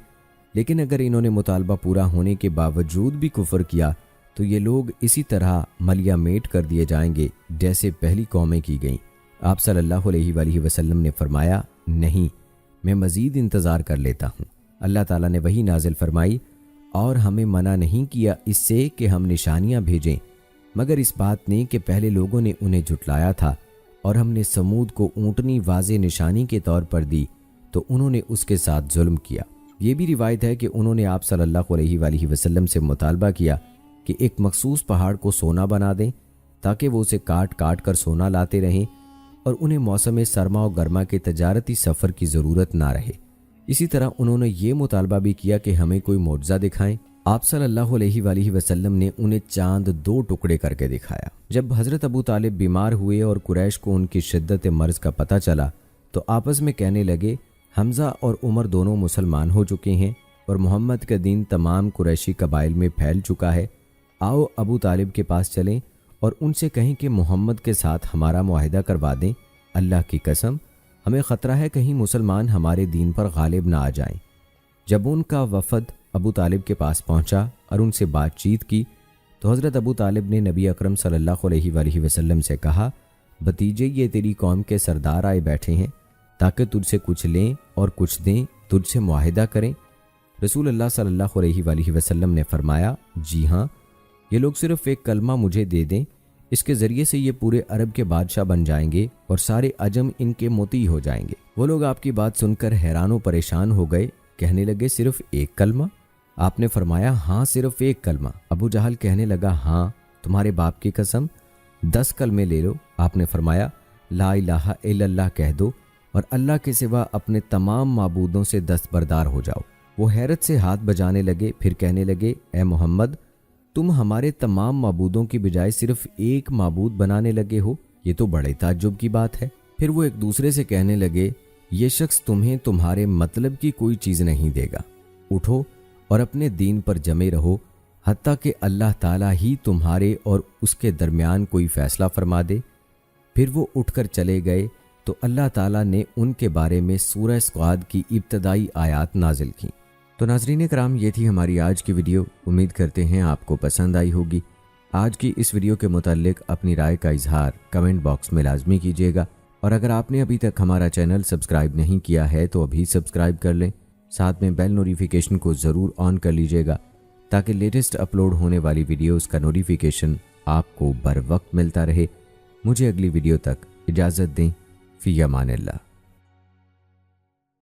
لیکن اگر انہوں نے مطالبہ پورا ہونے کے باوجود بھی کفر کیا تو یہ لوگ اسی طرح ملیا میٹ کر دیے جائیں گے جیسے پہلی قومیں کی گئیں۔ آپ صلی اللہ علیہ وآلہ وسلم نے فرمایا، نہیں، میں مزید انتظار کر لیتا ہوں۔ اللہ تعالیٰ نے وحی نازل فرمائی، اور ہمیں منع نہیں کیا اس سے کہ ہم نشانیاں بھیجیں، مگر اس بات نے کہ پہلے لوگوں نے انہیں جھٹلایا تھا، اور ہم نے سمود کو اونٹنی واضح نشانی کے طور پر دی تو انہوں نے اس کے ساتھ ظلم کیا۔ یہ بھی روایت ہے کہ انہوں نے آپ صلی اللہ علیہ وآلہ وسلم سے مطالبہ کیا کہ ایک مخصوص پہاڑ کو سونا بنا دیں تاکہ وہ اسے کاٹ کر سونا لاتے رہیں اور انہیں موسم سرما و گرما کے تجارتی سفر کی ضرورت نہ رہے۔ اسی طرح انہوں نے یہ مطالبہ بھی کیا کہ ہمیں کوئی معجزہ دکھائیں۔ آپ صلی اللہ علیہ وآلہ وسلم نے انہیں چاند 2 ٹکڑے کر کے دکھایا۔ جب حضرت ابو طالب بیمار ہوئے اور قریش کو ان کی شدت مرض کا پتہ چلا تو آپس میں کہنے لگے، حمزہ اور عمر دونوں مسلمان ہو چکے ہیں اور محمد کا دین تمام قریشی قبائل میں پھیل چکا ہے، آؤ ابو طالب کے پاس چلیں اور ان سے کہیں کہ محمد کے ساتھ ہمارا معاہدہ کروا دیں۔ اللہ کی قسم، ہمیں خطرہ ہے کہیں مسلمان ہمارے دین پر غالب نہ آ جائیں۔ جب ان کا وفد ابو طالب کے پاس پہنچا اور ان سے بات چیت کی تو حضرت ابو طالب نے نبی اکرم صلی اللہ علیہ وآلہ وسلم سے کہا، بھتیجے، یہ تیری قوم کے سردار آئے بیٹھے ہیں تاکہ تجھ سے کچھ لیں اور کچھ دیں، تجھ سے معاہدہ کریں۔ رسول اللہ صلی اللہ علیہ وآلہ وسلم نے فرمایا، جی ہاں، یہ لوگ صرف ایک کلمہ مجھے دے دیں، اس کے ذریعے سے یہ پورے عرب کے بادشاہ بن جائیں گے اور سارے عجم ان کے مطیع ہو جائیں گے۔ وہ لوگ آپ کی بات سن کر حیران و پریشان ہو گئے، کہنے لگے، صرف ایک کلمہ؟ آپ نے فرمایا، ہاں، صرف ایک کلمہ۔ ابو جہل کہنے لگا، ہاں، تمہارے باپ کی قسم 10 کلمے لے لو۔ آپ نے فرمایا، لا الہ الا اللہ کہہ دو اور اللہ کے سوا اپنے تمام معبودوں سے دستبردار ہو جاؤ۔ وہ حیرت سے ہاتھ بجانے لگے، پھر کہنے لگے، اے محمد، تم ہمارے تمام معبودوں کی بجائے صرف ایک معبود بنانے لگے ہو، یہ تو بڑے تعجب کی بات ہے۔ پھر وہ ایک دوسرے سے کہنے لگے، یہ شخص تمہیں تمہارے مطلب کی کوئی چیز نہیں دے گا، اٹھو اور اپنے دین پر جمے رہو حتیٰ کہ اللہ تعالیٰ ہی تمہارے اور اس کے درمیان کوئی فیصلہ فرما دے۔ پھر وہ اٹھ کر چلے گئے تو اللہ تعالیٰ نے ان کے بارے میں سورہ صاد کی ابتدائی آیات نازل کی۔ تو ناظرین کرام، یہ تھی ہماری آج کی ویڈیو، امید کرتے ہیں آپ کو پسند آئی ہوگی۔ آج کی اس ویڈیو کے متعلق اپنی رائے کا اظہار کمنٹ باکس میں لازمی کیجیے گا، اور اگر آپ نے ابھی تک ہمارا چینل سبسکرائب نہیں کیا ہے تو ابھی سبسکرائب کر لیں ساتھ میں بیل نوٹیفیکیشن کو ضرور آن کر لیجئے گا تاکہ لیٹسٹ اپلوڈ ہونے والی ویڈیوز کا نوٹیفیکیشن آپ کو بر وقت ملتا رہے۔ مجھے اگلی ویڈیو تک اجازت دیں۔ فی امان اللہ۔